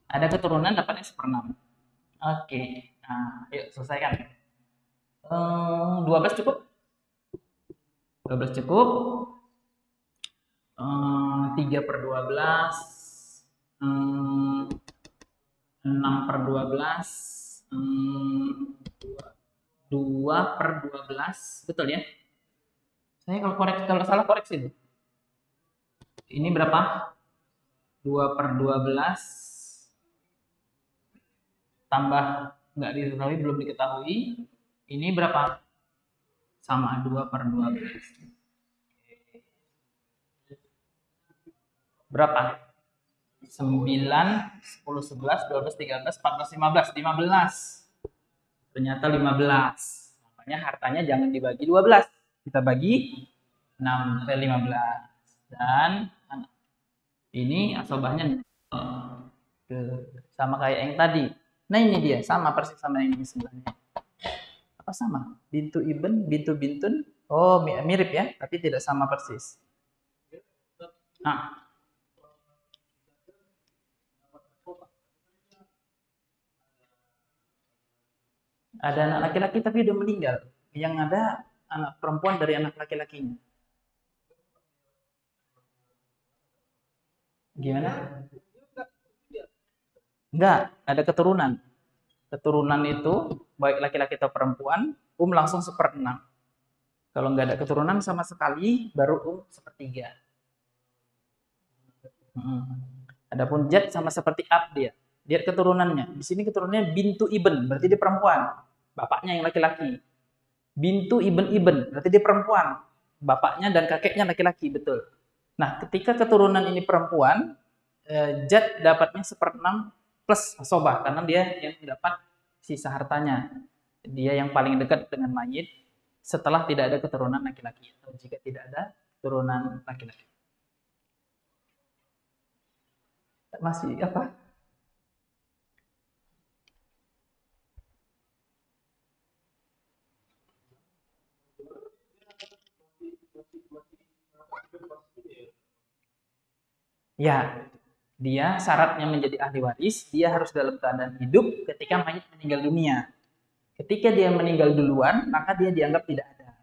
ada keturunan dapatnya seperenam. Oke. Nah, yuk selesaikan. 12 cukup? 12 cukup. 3 per 12. 6 per 12. 2 per 12. Betul ya? Saya kalau salah koreksi itu. Ini berapa? 2 per 12 tambah nggak diketahui, belum diketahui. Ini berapa? Sama 2 per 12. Berapa? 9, 10, 11, 12, 13, 14, 15. 15. Ternyata 15. Makanya hartanya jangan dibagi 12. Kita bagi 15. Dan ini asobahnya sama kayak yang tadi. Nah ini dia, sama persis sama yang ini sebelahnya. Apa sama? Bintu ibn, bintu bintun. Oh mirip ya, tapi tidak sama persis. Nah, ada anak laki-laki tapi udah meninggal. Yang ada anak perempuan dari anak laki-lakinya. Gimana? Enggak, ada keturunan. Keturunan itu baik laki-laki atau perempuan, langsung 1/6. Kalau nggak ada keturunan sama sekali, baru sepertiga. Adapun jad sama seperti ab dia. Lihat keturunannya. Di sini keturunannya bintu ibn, berarti dia perempuan. Bapaknya yang laki-laki. Bintu ibn, berarti dia perempuan. Bapaknya dan kakeknya laki-laki, betul. Nah, ketika keturunan ini perempuan, jad dapatnya 1/6 plus asobah, karena dia yang dapat sisa hartanya. Dia yang paling dekat dengan mayit setelah tidak ada keturunan laki-laki, atau jika tidak ada keturunan laki-laki. Masih apa? Ya, dia syaratnya menjadi ahli waris, dia harus dalam keadaan hidup ketika mayit meninggal dunia. Ketika dia meninggal duluan, maka dia dianggap tidak ada.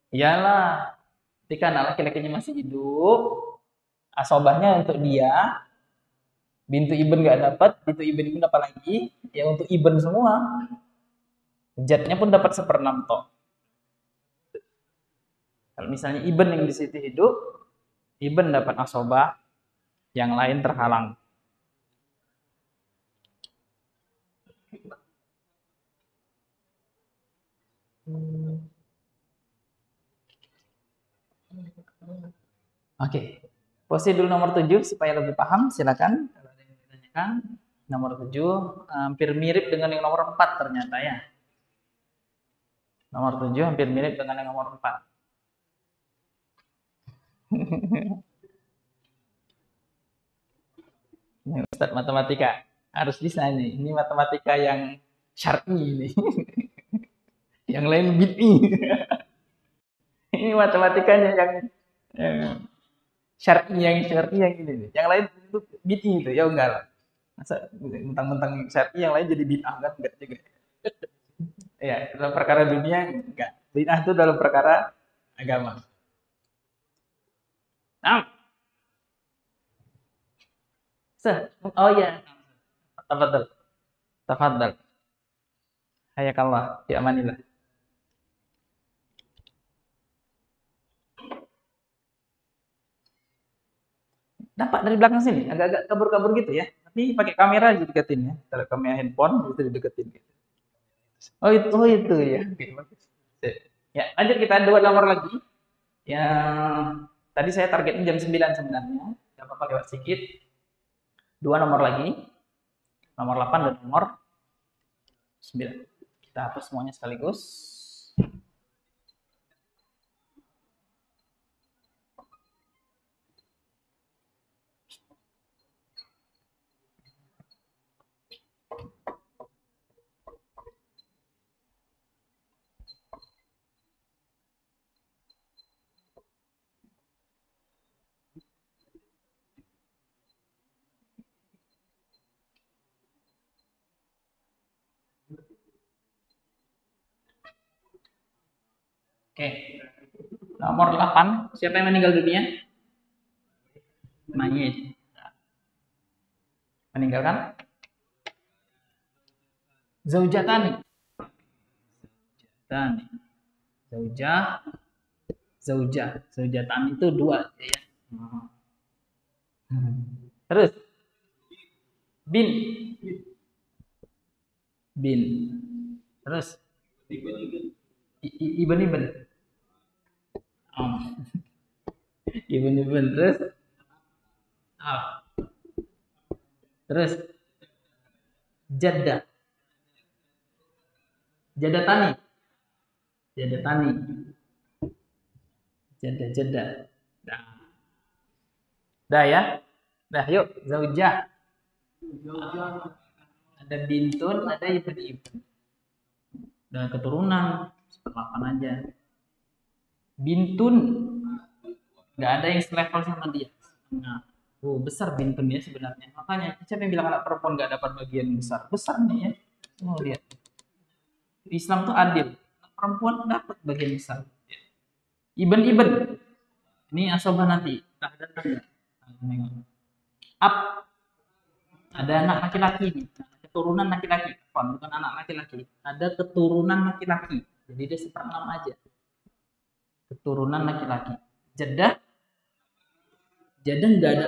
Iyalah, ketika anak laki-lakinya masih hidup, asobahnya untuk dia, bintu ibn nggak dapat, bintu ibn pun dapat lagi, ya untuk ibn semua. Jatnya pun dapat 1/6 toh. Kalau misalnya ibn yang di situ hidup, ibn dapat asobah, yang lain terhalang. Oke. Prosedur nomor 7 supaya lebih paham, silakan kalau ada yang ditanyakan. Nomor 7 hampir mirip dengan yang nomor 4 ternyata ya. Nomor 7 hampir mirip dengan yang nomor 4. Ini Ustadz matematika. Harus bisa nih. Ini matematika yang syar'i ini. Yang lain bid'i. Ini matematikanya yang syar'i yang ini nih. Yang lain itu bid'i itu. Ya enggak lah. Masa mentang-mentang syar'i yang lain jadi bid'ah kan enggak juga. Ya, dalam perkara dunia enggak. Bid'ah itu dalam perkara agama. Nah, oh ya, tafadhal. Tafadhal. Hayakallah, ya amanillah. Dapat dari belakang sini, agak-agak kabur-kabur gitu ya. Tapi pakai kamera aja deketin ya. Kalau kamera handphone itu dideketin gitu. Oh itu ya. Oke, bagus. Ya, lanjut kita 2 nomor lagi. Yang tadi saya targetnya jam 9 sebenarnya. Enggak apa-apa lewat sedikit. 2 nomor lagi, nomor 8 dan nomor 9. Kita hapus semuanya sekaligus. Oke. Nomor 8, siapa yang meninggal dunia? Mayit. Meninggalkan? Zaujatani. Zaujatani. Zaujah. Zaujah. Zaujatani itu 2 ya. Terus bin. Bin. Terus Iben. Oh. Iben. Terus terus Jaddah. Jadatani. Jaddah. Dah ya. Dah yuk, zaujah. Ada bintun, ada iben. Dan keturunan 8 aja. Bintun nggak ada yang selevel sama dia. Nah, besar bintunnya sebenarnya. Makanya siapa yang bilang anak perempuan nggak dapat bagian besar? Besar nih ya. Oh, lihat. Islam tuh adil. Perempuan dapat bagian besar. Iben. Ini asobah nanti. Ab. Ada anak laki-laki nih. Keturunan laki-laki. Bukan anak laki-laki. Ada keturunan laki-laki. Jadi dia 1/6 aja. Keturunan laki-laki. Jaddah nggak ada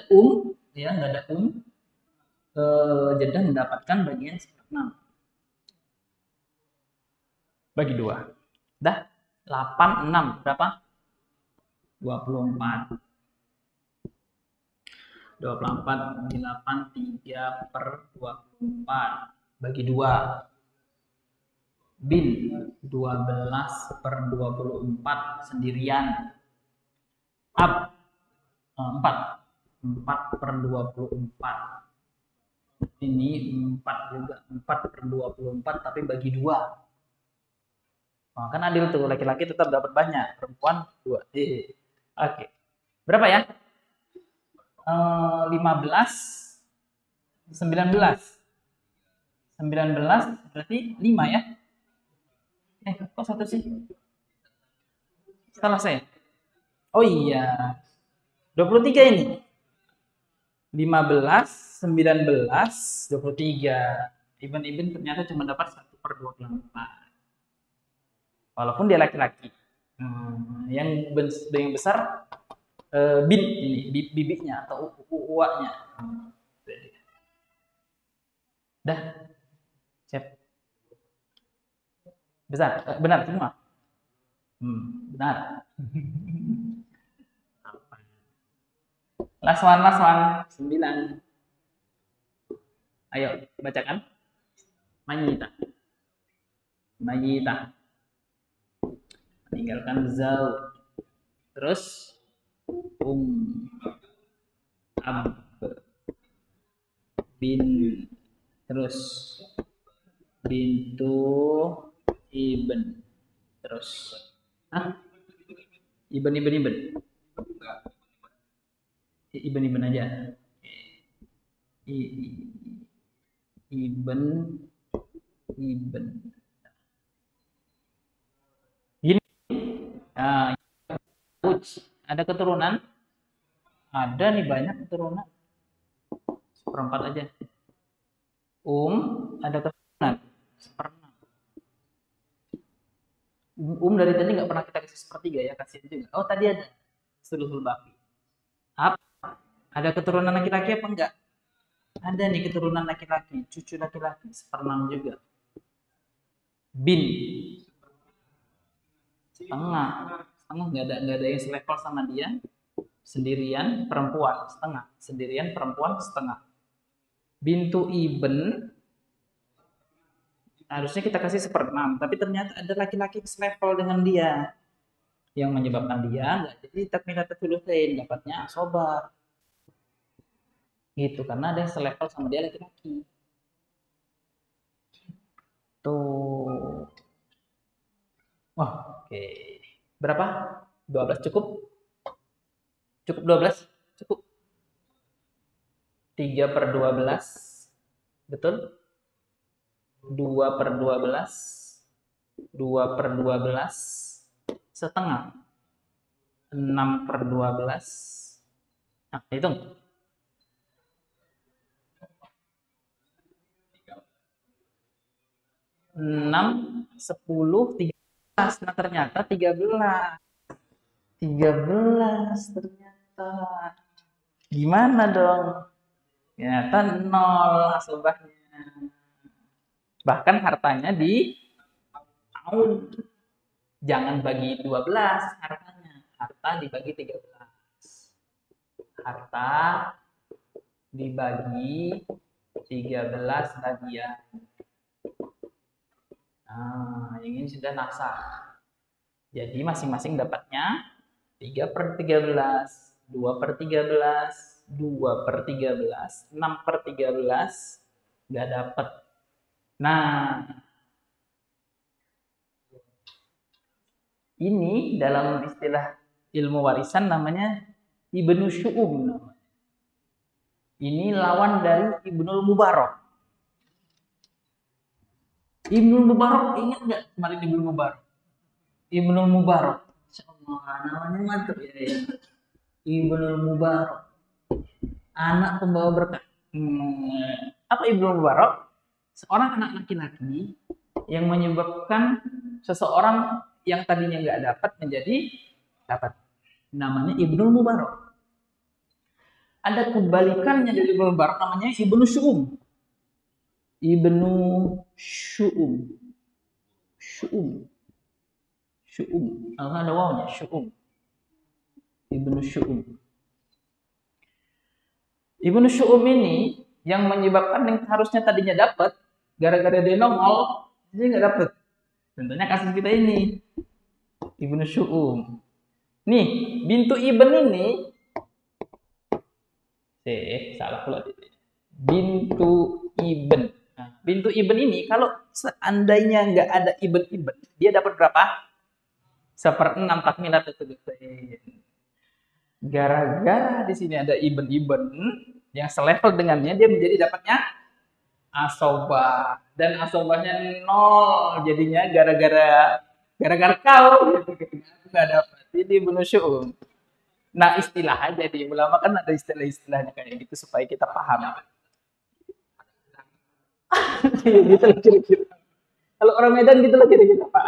ya nggak ada Jaddah mendapatkan bagian 1/6 bagi 2. Dah 8 6 berapa? 24. 24 8 3/24 bagi 2. Bin 12/24 sendirian. Ab 4/24. Ini 4 juga. 4/24 tapi bagi 2. Nah, kan adil tuh, laki-laki tetap dapat banyak, perempuan 2. Oke. Berapa ya? 15 19 berarti 5 ya? Kok 1 sih? Salah saya. Oh iya. 23 ini. 15, 19, 23. Iben ternyata cuma dapat 1/24. Walaupun dia laki-laki. Yang besar bin ini, bibiknya atau uaknya. Dah. Siap. Besar. Benar semua. Benar. Last one. 9. Ayo, bacakan. Mayita. Meninggalkan zau. Terus ab, bin, terus bintu, iben, terus iben aja. Iben. Gini. Ada keturunan? Ada nih banyak keturunan. 1/4 aja. Ada keturunan? 1/6. Dari tadi nggak pernah kita kasih 1/3 ya, kasihan juga. Oh tadi ada sulusul baki. Ada keturunan laki-laki apa enggak? Ada nih keturunan laki-laki, cucu laki-laki 1/6 juga. Bin setengah nggak ada yang selevel sama dia. Sendirian perempuan setengah. Bintu Ibn harusnya kita kasih 1/6, tapi ternyata ada laki-laki selevel dengan dia yang menyebabkan dia nggak jadi takmilatul tsulusain, dapatnya asobah gitu karena ada yang selevel sama dia laki-laki tuh. Wah, oke. Berapa? 12 cukup? Cukup 12? Cukup. 3/12. Betul? 2/12. 2/12. Setengah. 6/12. Nah, hitung. 6, 10, 13. Nah, ternyata 13. 13 ternyata. Gimana dong? Ternyata 0 asobahnya. Bahkan hartanya di tahun. Jangan bagi 12 hartanya. Harta dibagi 13. Harta dibagi 13 bagian. Nah, yang ini sudah nasah. Jadi masing-masing dapatnya 3/13, 2/13, 2/13, 6/13, nggak dapat. Nah, ini dalam istilah ilmu warisan namanya Ibnu Syu'um. Ini lawan dari Ibnul Mubarak. Ibnul Mubarak, ingat nggak kemarin Ibnul Mubarak? Ibnul Mubarak. Namanya mantap ya. Ibnul Mubarak. Anak pembawa berkah. Apa Ibnul Mubarak? Seorang anak laki-laki yang menyebabkan seseorang yang tadinya nggak dapat menjadi dapat. Namanya Ibnul Mubarak. Ada kebalikannya dari Ibnul Mubarak namanya Ibnu Syu'um. Ibnu Syu'um. Syu'um. Syu'um. Ada wawnya, Syu'um. Ibnu Syu'um. Ibnu Syu'um ini yang menyebabkan yang harusnya tadinya dapat, gara-gara dia nongol, dia nggak dapat. Contohnya kasus kita ini. Ibnu Syu'um. Nih, bintu Ibn ini, salah pula. Bintu Ibn. Nah, bintu Ibn ini kalau seandainya nggak ada Ibn, dia dapat berapa? 1/6 takmilatul tsulusain. Gara-gara di sini ada Ibn yang selevel dengannya, dia menjadi dapatnya asobah, dan asobahnya 0 jadinya gara-gara kau gitu, nggak dapat. Jadi Ibnu Syu'um. Nah, istilah aja di ulama kan ada istilah-istilahnya kayak gitu supaya kita paham. Gitu lah kira-kira. Kalau orang Medan gitu lah kira-kira Pak.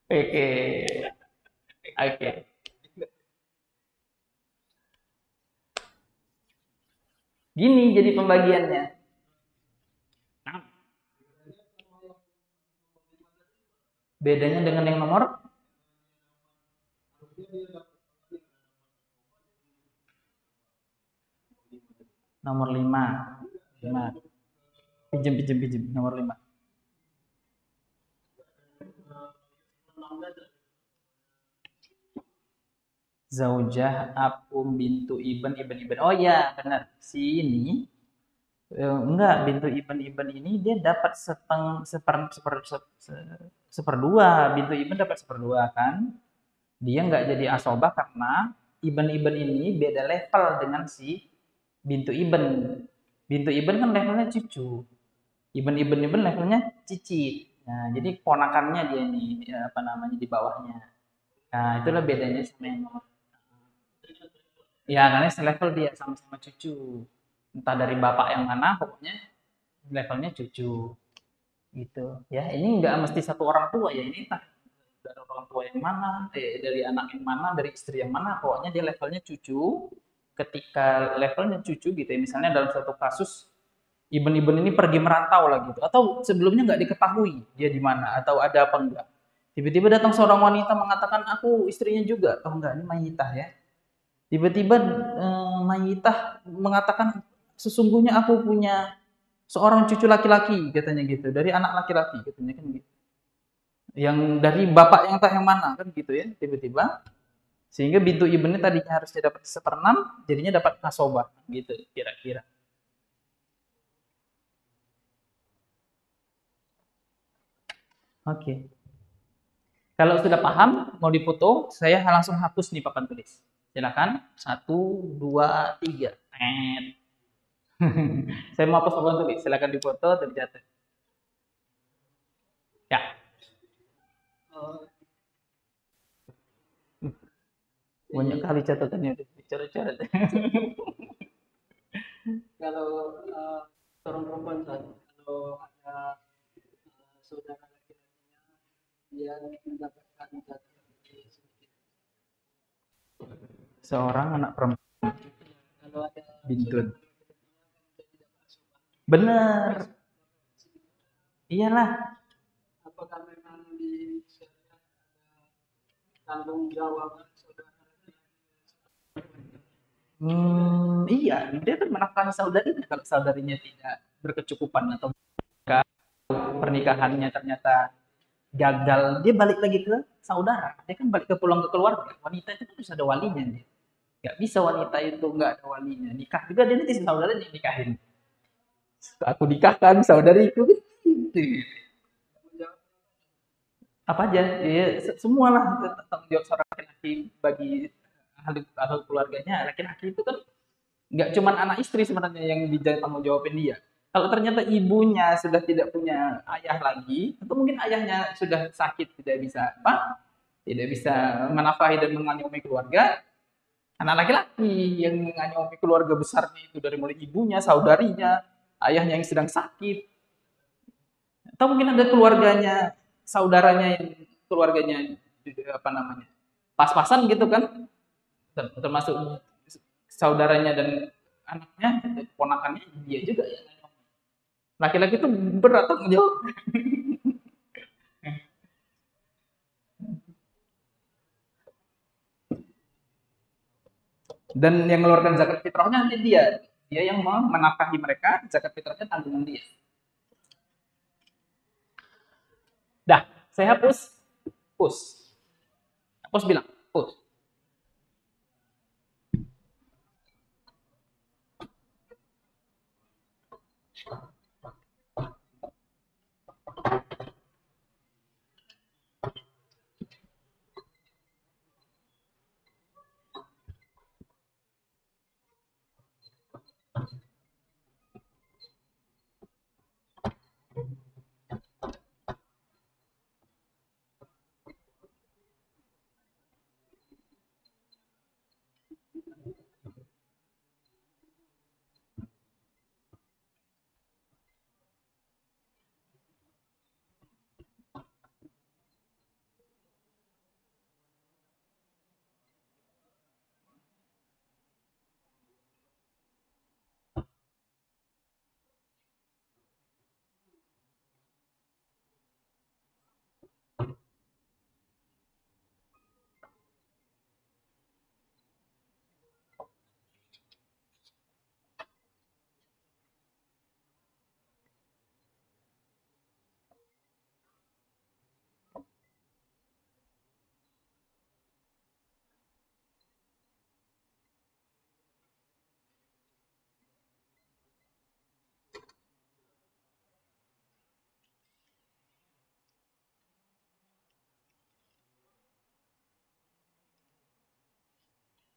Oke. Oke. Gini jadi pembagiannya. Bedanya dengan yang nomor 5. Pinjam nomor 5. Zaujah Akum bintu Ibn. Oh ya, benar. Si ini enggak, bintu Ibn ini dia dapat seperdua. Bintu Ibn dapat seperdua kan. Dia nggak jadi asobah karena Ibn ini beda level dengan si bintu Ibn. Bintu Ibn kan levelnya cucu. Ibn levelnya cicit. Nah, jadi ponakannya dia nih, apa namanya, di bawahnya. Nah, itulah bedanya sama yang nomor. Ya, karena selevel dia sama-sama cucu. Entah dari bapak yang mana, pokoknya levelnya cucu. Gitu. Ya, ini nggak mesti satu orang tua ya, ini entah dari orang tua yang mana, dari anak yang mana, dari istri yang mana, pokoknya dia levelnya cucu. Ketika levelnya cucu gitu ya, misalnya dalam suatu kasus Ibn ini pergi merantau lah gitu, atau sebelumnya nggak diketahui dia di mana atau ada apa enggak. Tiba-tiba datang seorang wanita mengatakan aku istrinya juga, oh enggak, ini mayitah ya. Tiba-tiba Mayitah mengatakan, sesungguhnya aku punya seorang cucu laki-laki, katanya gitu, dari anak laki-laki, katanya kan gitu. Yang dari bapak yang entah yang mana, kan gitu ya, tiba-tiba. Sehingga bintu ibnnya tadinya harusnya dapat 1/6, jadinya dapat asobah, gitu kira-kira. Oke. Kalau sudah paham, mau dipoto, saya langsung hapus nih papan tulis. Silakan, 1, 2, 3. Saya mau hapus papan tulis, silakan dipoto atau dicatat. Ya. Banyak kali catatannya, dicoret-coret. Kalau seorang perempuan kalau ada saudara laki-lakinya yang mendapatkan jatuh Seorang anak perempuan kalau ada bintun. Benar. Iyalah. apakah memang di syariat ada tanggung jawab saudara? Iya, dia kan menafkahi saudarinya kalau saudarinya tidak berkecukupan atau pernikahannya ternyata gagal, dia balik lagi ke saudara. Dia kan balik pulang ke keluarga. Wanita itu kan harus ada walinya nih. Gak bisa wanita itu nggak ada walinya. Nikah juga dia nanti saudaranya yang nikahin. Aku nikahkan saudariku gitu. Apa aja? Ya, semualah tanggung jawab seorang laki-laki bagi ahli keluarganya. Laki-laki itu kan nggak cuma anak istri sebenarnya yang dijadi tanggung jawabin dia. Kalau ternyata ibunya sudah tidak punya ayah lagi, atau mungkin ayahnya sudah sakit, tidak bisa apa, tidak bisa menafkahi dan mengayomi keluarga, anak laki-laki yang mengayomi keluarga besarnya itu dari mulai ibunya, saudarinya, ayahnya yang sedang sakit, atau mungkin ada keluarganya, saudaranya yang keluarganya apa namanya pas-pasan gitu kan, termasuk saudaranya dan anaknya, ponakannya, dia juga ya. Laki-laki itu berat tanggung jawab. Dan yang mengeluarkan zakat fitrahnya nanti dia. Dia yang menafkahi mereka, zakat fitrahnya tanggungan dia. Dah, saya hapus. Hapus. Hapus bilang, hapus.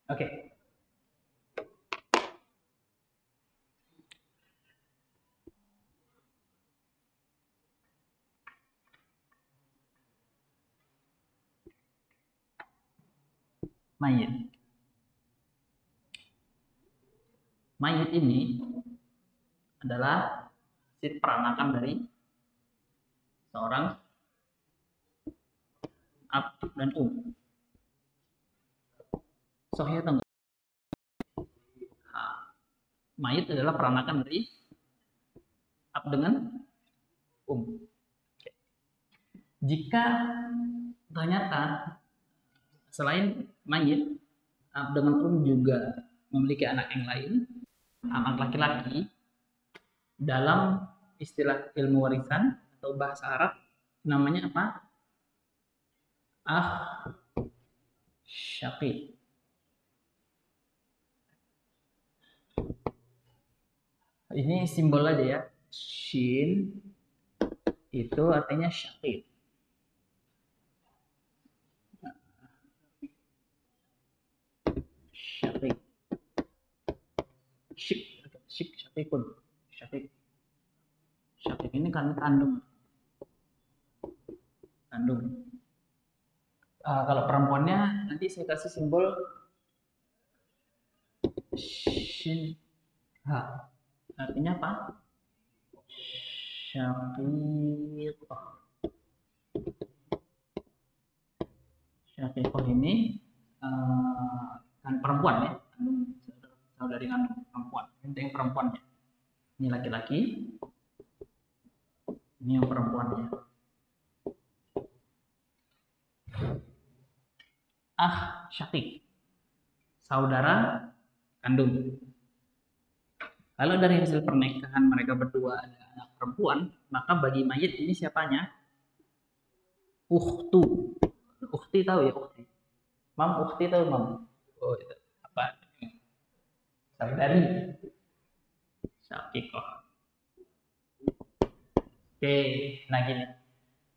Oke. Mayit. Mayit ini adalah peranakan dari seorang ab dan Sahih atau enggak? Mayit adalah peranakan dari ab dengan Jika ternyata selain mayit ab dengan juga memiliki anak yang lain, anak laki-laki, dalam istilah ilmu warisan atau bahasa Arab namanya apa? Syaqiq. Ini simbol aja ya. Shin itu artinya syaqiq. Syaqiq. Syik, syaqiqun. Syaqiq. Syaqiq ini kan kandung. Kandung. Kalau perempuannya nanti saya kasih simbol shin ha. Artinya apa? Syaqiqah. Syaqiqah ini kan perempuan ya, saudari kandung perempuan. Ini yang perempuannya. Ini laki-laki. Ini yang perempuannya. Syaqiq. Saudara kandung. Kalau dari hasil pernikahan mereka berdua ada anak perempuan, maka bagi mayit ini siapanya? Ukhtu. Ukhti tahu ya ukhti? Mam, ukhti tahu mam? Oh itu apa? Saudari. Syaqiqah. Oke, nah gini.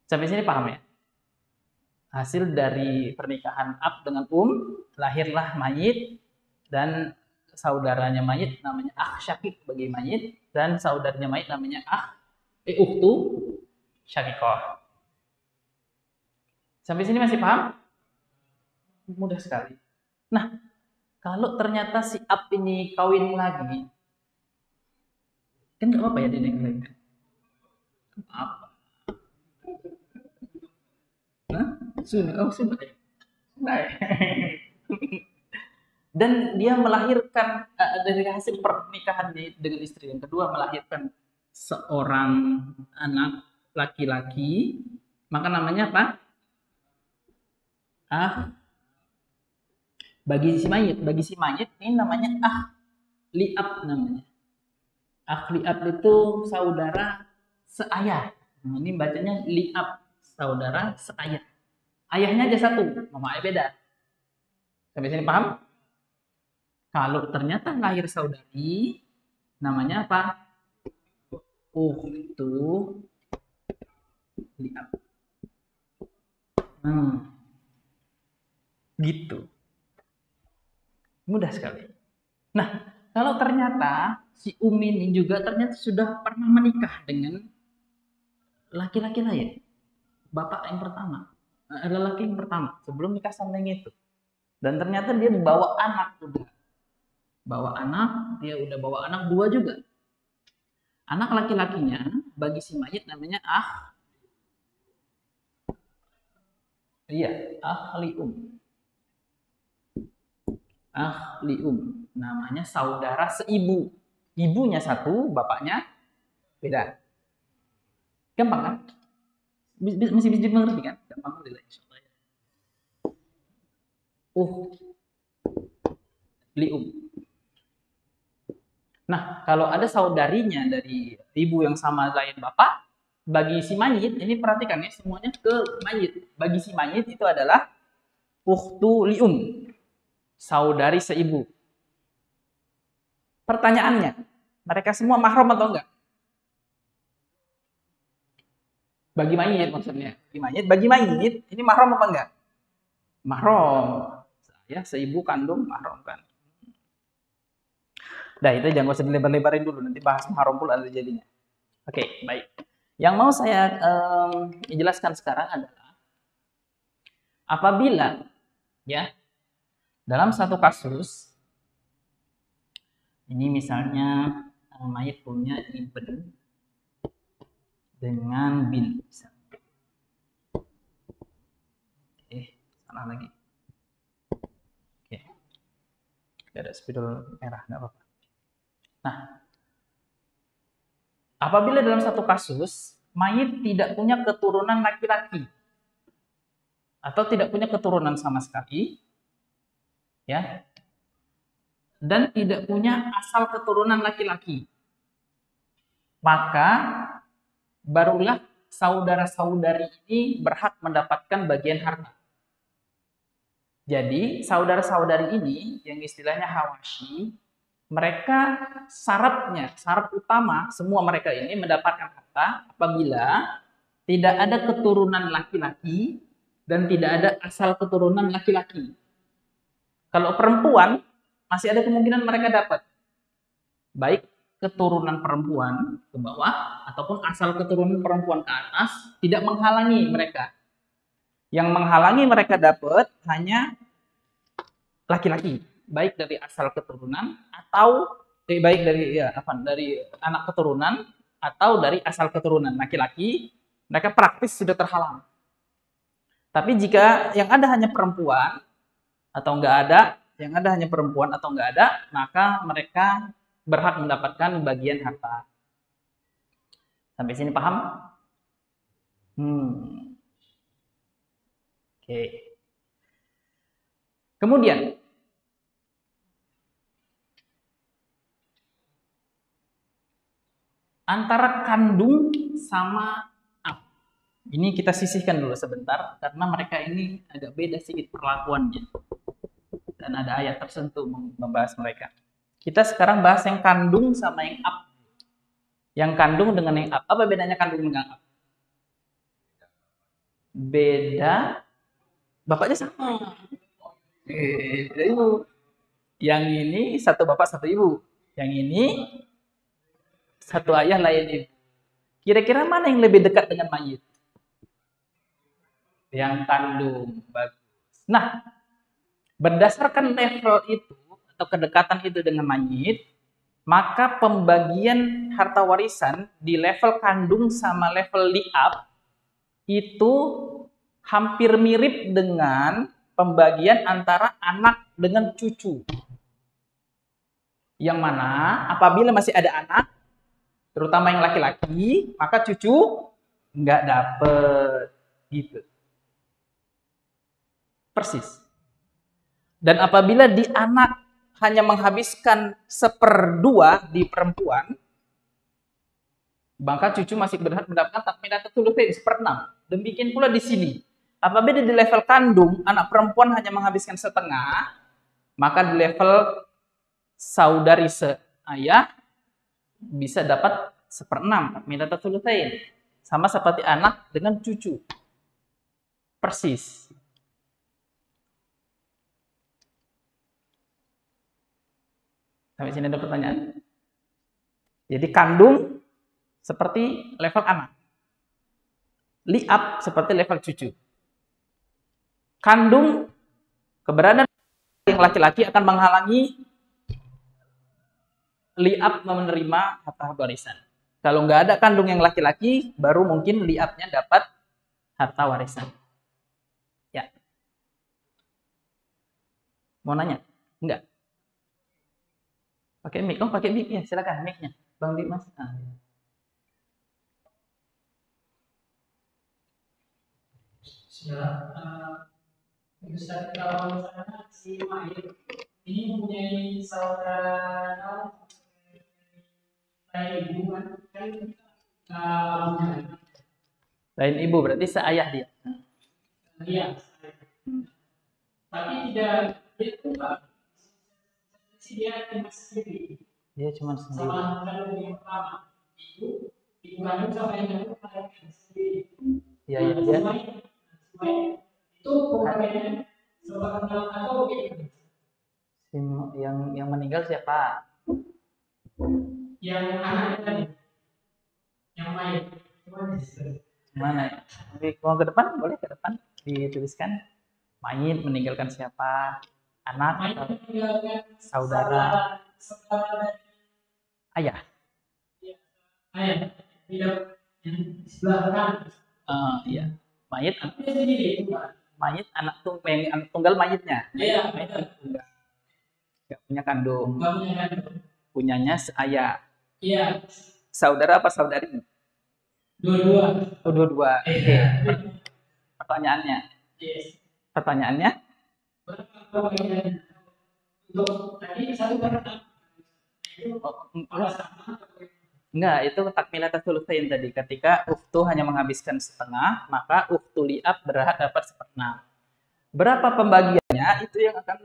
Sampai sini paham ya? Hasil dari pernikahan ab dengan lahirlah mayit, dan saudaranya mayit namanya syaqiq bagi mayit, dan saudaranya mayit namanya ukhtu syaqiqah. Sampai sini masih paham? Mudah sekali. Nah, kalau ternyata si ab ini kawin lagi, kan nggak apa-apa ya dinikahin? Apa? Sunnah ya. Dan dia melahirkan dari hasil pernikahan dengan istri yang kedua melahirkan seorang anak laki-laki, maka namanya apa? Bagi si mayit ini namanya liab namanya. Liab itu saudara seayah. Nah, ini bacanya liab, saudara seayah. Ayahnya aja satu, mama ayah beda. Sampai sini paham? Kalau ternyata lahir saudari, namanya apa? Ukhtu liab. Gitu. Mudah sekali. Nah, kalau ternyata si Umi ini juga ternyata sudah pernah menikah dengan laki-laki lain, bapak yang pertama, laki yang pertama, sebelum nikah sama yang itu. Dan ternyata dia bawa anak dia udah bawa anak dua juga. Anak laki-lakinya bagi si mayit namanya ahli namanya saudara seibu. Ibunya satu, bapaknya beda. Gampang kan? Masih bisa mengerti kan? Gampang udah insyaallah. Lium. Nah, kalau ada saudarinya dari ibu yang sama lain bapak, bagi si mayit, ini perhatikan ya, semuanya ke mayit. Bagi si mayit itu adalah ukhtu lium, saudari seibu. Pertanyaannya, mereka semua mahram atau enggak? Bagi mayit maksudnya. Bagi mayit, ini mahram apa enggak? Mahram. Ya, seibu kandung mahram kan. Dah, itu jangan usah dilebar-lebarin dulu, nanti bahas mahram pula ada jadinya. Oke, baik. Yang mau saya jelaskan sekarang adalah apabila ya dalam satu kasus ini misalnya mayit punya ibn dengan bin. Salah lagi. Oke. Gak ada spidol merah, nggak apa-apa. Nah, apabila dalam satu kasus mayit tidak punya keturunan laki-laki atau tidak punya keturunan sama sekali, ya, dan tidak punya asal keturunan laki-laki. Maka barulah saudara-saudari ini berhak mendapatkan bagian harta. Jadi saudara-saudari ini yang istilahnya Hawasyi, mereka syarat utama semua mereka ini mendapatkan harta apabila tidak ada keturunan laki-laki dan tidak ada asal keturunan laki-laki. Kalau perempuan masih ada kemungkinan mereka dapat baik keturunan perempuan ke bawah ataupun asal keturunan perempuan ke atas, tidak menghalangi mereka. Yang menghalangi mereka dapat hanya laki-laki, baik dari asal keturunan atau baik dari dari anak keturunan atau dari asal keturunan laki-laki, mereka praktis sudah terhalang. Tapi jika yang ada hanya perempuan atau enggak ada, yang ada hanya perempuan atau enggak ada, maka mereka berhak mendapatkan bagian harta. Sampai sini paham? Oke. Kemudian antara kandung sama ab. Ini kita sisihkan dulu sebentar karena mereka ini agak beda sedikit perlakuannya. Dan ada ayat tertentu membahas mereka. Kita sekarang bahas yang kandung sama yang ab. Yang kandung dengan yang ab. Apa bedanya kandung dengan ab? Beda. Bapaknya sama. Ibu. Yang ini satu bapak satu ibu. Yang ini satu ayah lain ibu. Kira-kira mana yang lebih dekat dengan mayit? Yang kandung. Bagus. Nah, berdasarkan level itu atau kedekatan itu dengan mayit, maka pembagian harta warisan di level kandung sama level liab itu hampir mirip dengan pembagian antara anak dengan cucu. Yang mana apabila masih ada anak, terutama yang laki-laki, maka cucu nggak dapet gitu. Persis. Dan apabila di anak hanya menghabiskan 1/2 di perempuan, maka cucu masih berhak mendapatkan takmiratul tsulutsyain 1/6. Demikian pula di sini. Apabila di level kandung anak perempuan hanya menghabiskan 1/2, maka di level saudari seayah bisa dapat 1/6 takmiratul tsulutsyain. Sama seperti anak dengan cucu. Persis. Sampai sini ada pertanyaan? Jadi kandung seperti level anak. Liab seperti level cucu. Kandung, keberadaan yang laki-laki akan menghalangi liab menerima harta warisan. Kalau nggak ada kandung yang laki-laki, baru mungkin liabnya dapat harta warisan. Ya. Mau nanya? Enggak? Pakai mic? Oh, pakai mic ya. Silakan mic-nya. Bang Dimas. Ustaz, kalau misalnya si mayit ini mempunyai saudara lain ibu kan lain ibu berarti seayah dia. Iya. Tapi tidak dia bukan. Dia cuma sendiri. Dia cuma sendiri. Sama kandung yang pertama ibu kandung sama yang kedua sendiri. Iya iya dia. Itu pokoknya seorang atau yang meninggal siapa? Yang anak tadi, yang main. Mana? Mau ke depan? Boleh ke depan dituliskan. Mayit meninggalkan siapa? Anak atau saudara? Ayah. Ayah. Tidak di sebelah kanan. Iya. Mayit. Mayit anak tunggal mayitnya. Iya. Gak punya kandung. Punyanya seayah. Iya. Saudara apa saudari? Dua-dua. Oh, dua-dua. Oke. Pertanyaannya. Yes. Pertanyaannya? Untuk tadi satu per enam. Itu Enggak, itu takmilah tasulusain tadi. Ketika uktu hanya menghabiskan setengah, maka uktu liab berhak dapat seperenam. Berapa pembagiannya itu yang akan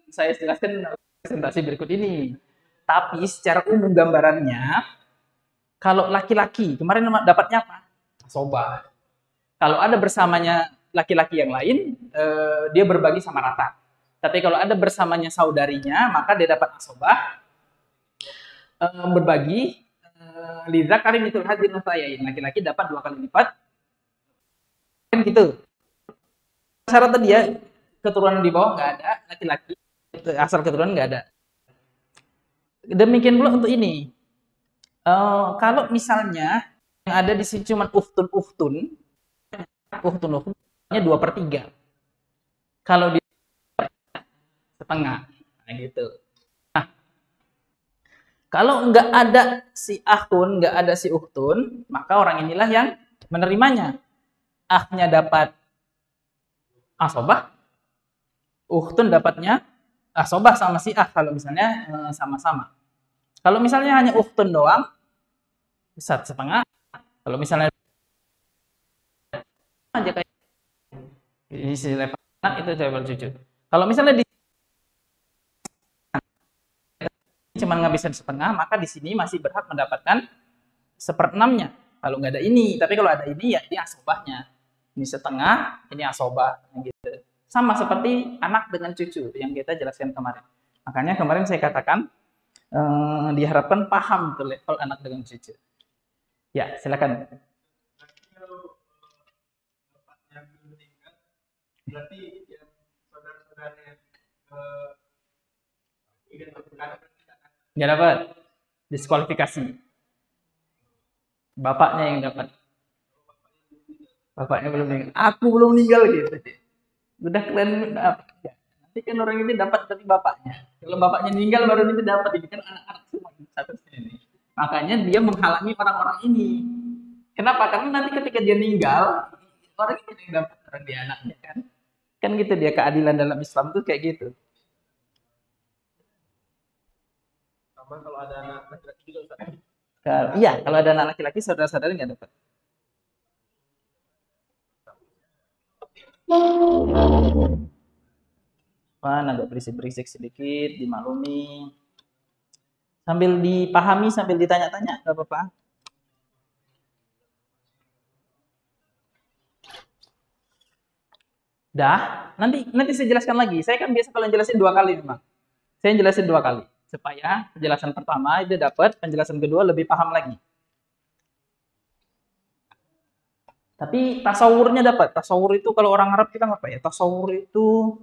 saya jelaskan dalam presentasi berikut ini. Tapi secara umum gambarannya, kalau laki-laki kemarin dapatnya apa? Asobah. Kalau ada bersamanya laki-laki yang lain, dia berbagi sama rata. Tapi kalau ada bersamanya saudarinya, maka dia dapat asobah, berbagi liza karim itu hadir nusayain. Laki-laki dapat 2 kali lipat. Kan gitu. Syarat tadi ya, keturunan di bawah nggak ada, laki-laki asal keturunan nggak ada. Demikian pula untuk ini. Kalau misalnya yang ada di sini cuma uftun-uftun, uftun-uftunnya 2/3. Kalau dia setengah, nah gitu. Nah, kalau nggak ada si akhun, nggak ada si uhtun, maka orang inilah yang menerimanya. Ahnya dapat asobah, uhtun dapatnya asobah sama si ah kalau misalnya sama-sama. Kalau misalnya hanya uhtun doang, 1/2. Kalau misalnya aja kayak di sisi level anak itu level cucu. Kalau misalnya di cuma ngabisin setengah, maka di sini masih berhak mendapatkan 1/6-nya. Kalau nggak ada ini, tapi kalau ada ini ya ini asobahnya. Ini setengah, ini asobah, gitu. Sama seperti anak dengan cucu yang kita jelaskan kemarin. Makanya kemarin saya katakan diharapkan paham tuh level anak dengan cucu. Ya, silakan. berarti yang saudara-saudara yang Nggak dapat, diskualifikasi. Bapaknya yang dapat. Bapaknya belum meninggal. Aku belum meninggal gitu. Udah kalian dapat. Ya. Nanti kan orang ini dapat dari bapaknya. Kalau bapaknya meninggal baru ini dapat. Ini kan anak-anak semua satu sini. Makanya dia menghalangi orang-orang ini. Kenapa? Karena nanti ketika dia meninggal, orang ini yang dapat, orang dia anaknya kan. Kan gitu dia, keadilan dalam Islam tuh kayak gitu. sama kalau ada anak laki-laki juga Ustaz. Iya, kalau ada anak laki-laki saudara-saudara nggak dapat. Wah, agak berisik-berisik sedikit, dimaklumi. Sambil dipahami, sambil ditanya-tanya, nggak apa-apa. Dah, nanti saya jelaskan lagi. Saya kan biasa kalau jelasin 2 kali memang. Saya jelasin 2 kali supaya penjelasan pertama itu dapat, penjelasan kedua lebih paham lagi. Tapi tasawurnya dapat. Tasawur itu kalau orang Arab kita apa ya? Tasawur itu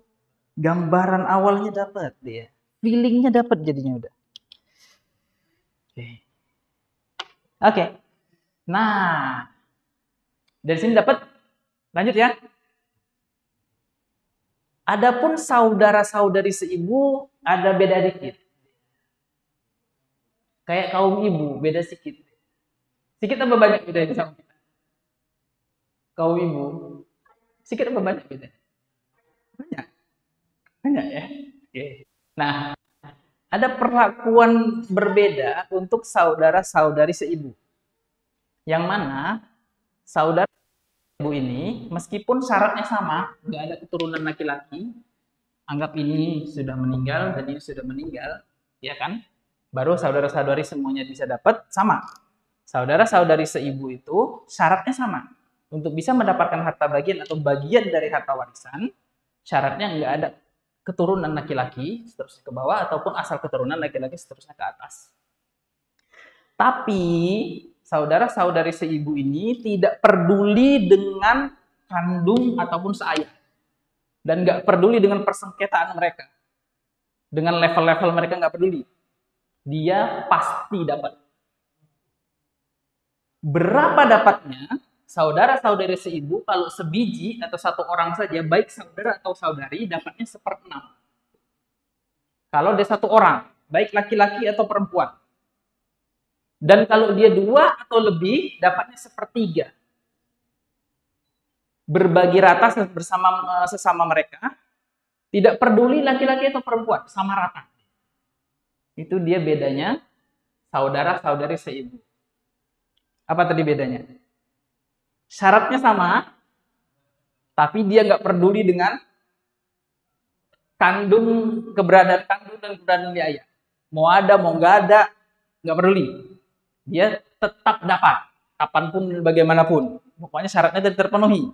gambaran awalnya dapat dia. Feelingnya dapat jadinya udah. Oke. Nah, dari sini dapat. Lanjut ya. Adapun saudara-saudari seibu ada beda dikit. Kayak kaum ibu, beda sedikit. Sedikit apa banyak bedanya sama kita? Kaum ibu, sedikit apa banyak bedanya? Banyak. Banyak ya. Oke. Nah, ada perlakuan berbeda untuk saudara-saudari seibu. Yang mana saudara ibu ini meskipun syaratnya sama, nggak ada keturunan laki-laki, anggap ini sudah meninggal dan ini sudah meninggal, ya kan? Baru saudara-saudari semuanya bisa dapat sama. Saudara-saudari seibu itu syaratnya sama. Untuk bisa mendapatkan harta bagian atau bagian dari harta warisan, syaratnya nggak ada keturunan laki-laki seterusnya ke bawah ataupun asal keturunan laki-laki seterusnya ke atas. Tapi saudara-saudari seibu ini tidak peduli dengan kandung ataupun seayah. Dan nggak peduli dengan persengketaan mereka. Dengan level-level mereka nggak peduli. Dia pasti dapat. Berapa dapatnya? Saudara-saudari seibu kalau sebiji atau satu orang saja, baik saudara atau saudari, dapatnya 1/6. Kalau dia satu orang, baik laki-laki atau perempuan. Dan kalau dia 2 atau lebih, dapatnya 1/3. Berbagi rata bersama sesama mereka. Tidak peduli laki-laki atau perempuan, sama rata. Itu dia bedanya saudara-saudari seibu. Apa tadi bedanya? Syaratnya sama, tapi dia nggak peduli dengan keberadaan kandung dan keberadaan di ayah. Mau ada, mau nggak ada, nggak peduli. Dia tetap dapat, kapanpun, bagaimanapun. Pokoknya syaratnya tidak terpenuhi.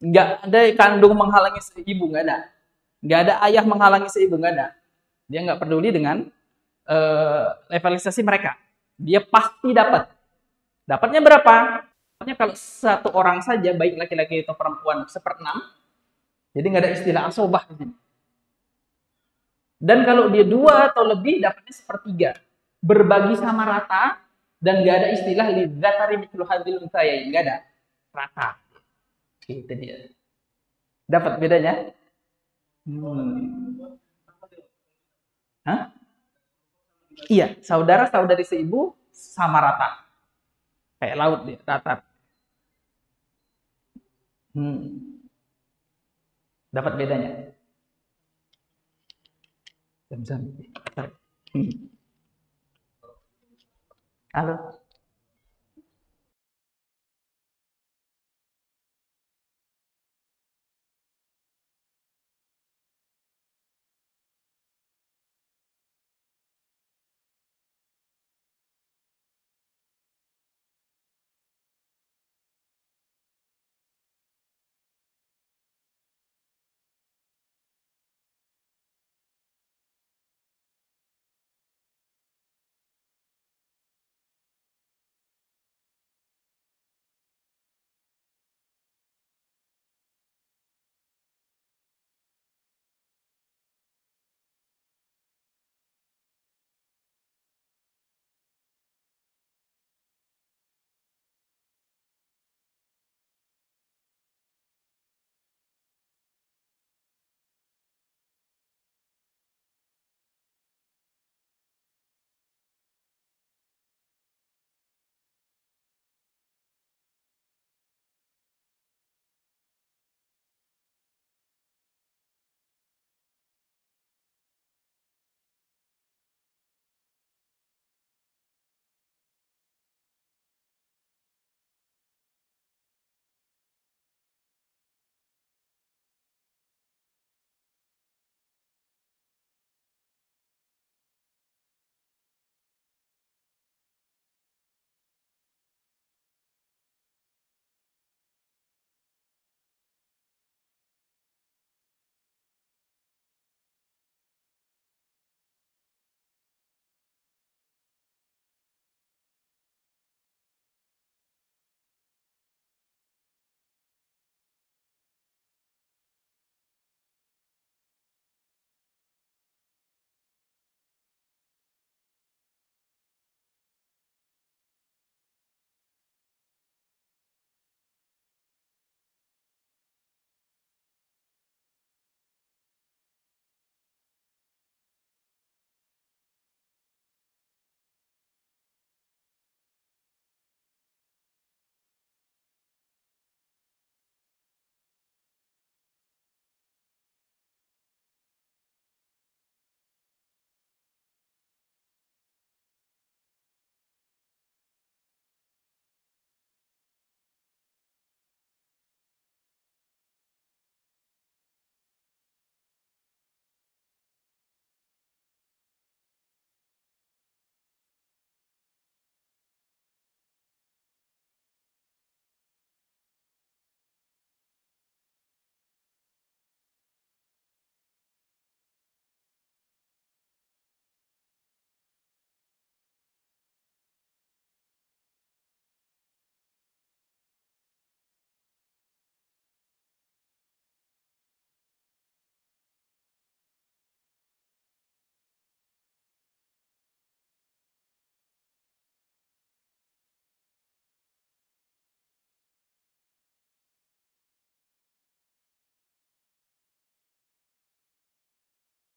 Nggak ada kandung menghalangi seibu, nggak ada. Nggak ada ayah menghalangi seibu, nggak ada. Dia nggak peduli dengan levelisasi mereka. Dia pasti dapat. Dapatnya berapa? Dapatnya kalau satu orang saja, baik laki-laki atau perempuan, 1/6. Jadi nggak ada istilah asobah di sini. Dan kalau dia 2 atau lebih, dapatnya 1/3. Berbagi sama rata, dan nggak ada istilah lidzakari mithlu hadzil unthayain, nggak ada. Rata. Itu dia. Dapat bedanya? Hah? Iya, saudara-saudari seibu sama rata. Kayak laut dia, rata. Dapat bedanya? Jam-jam. Halo.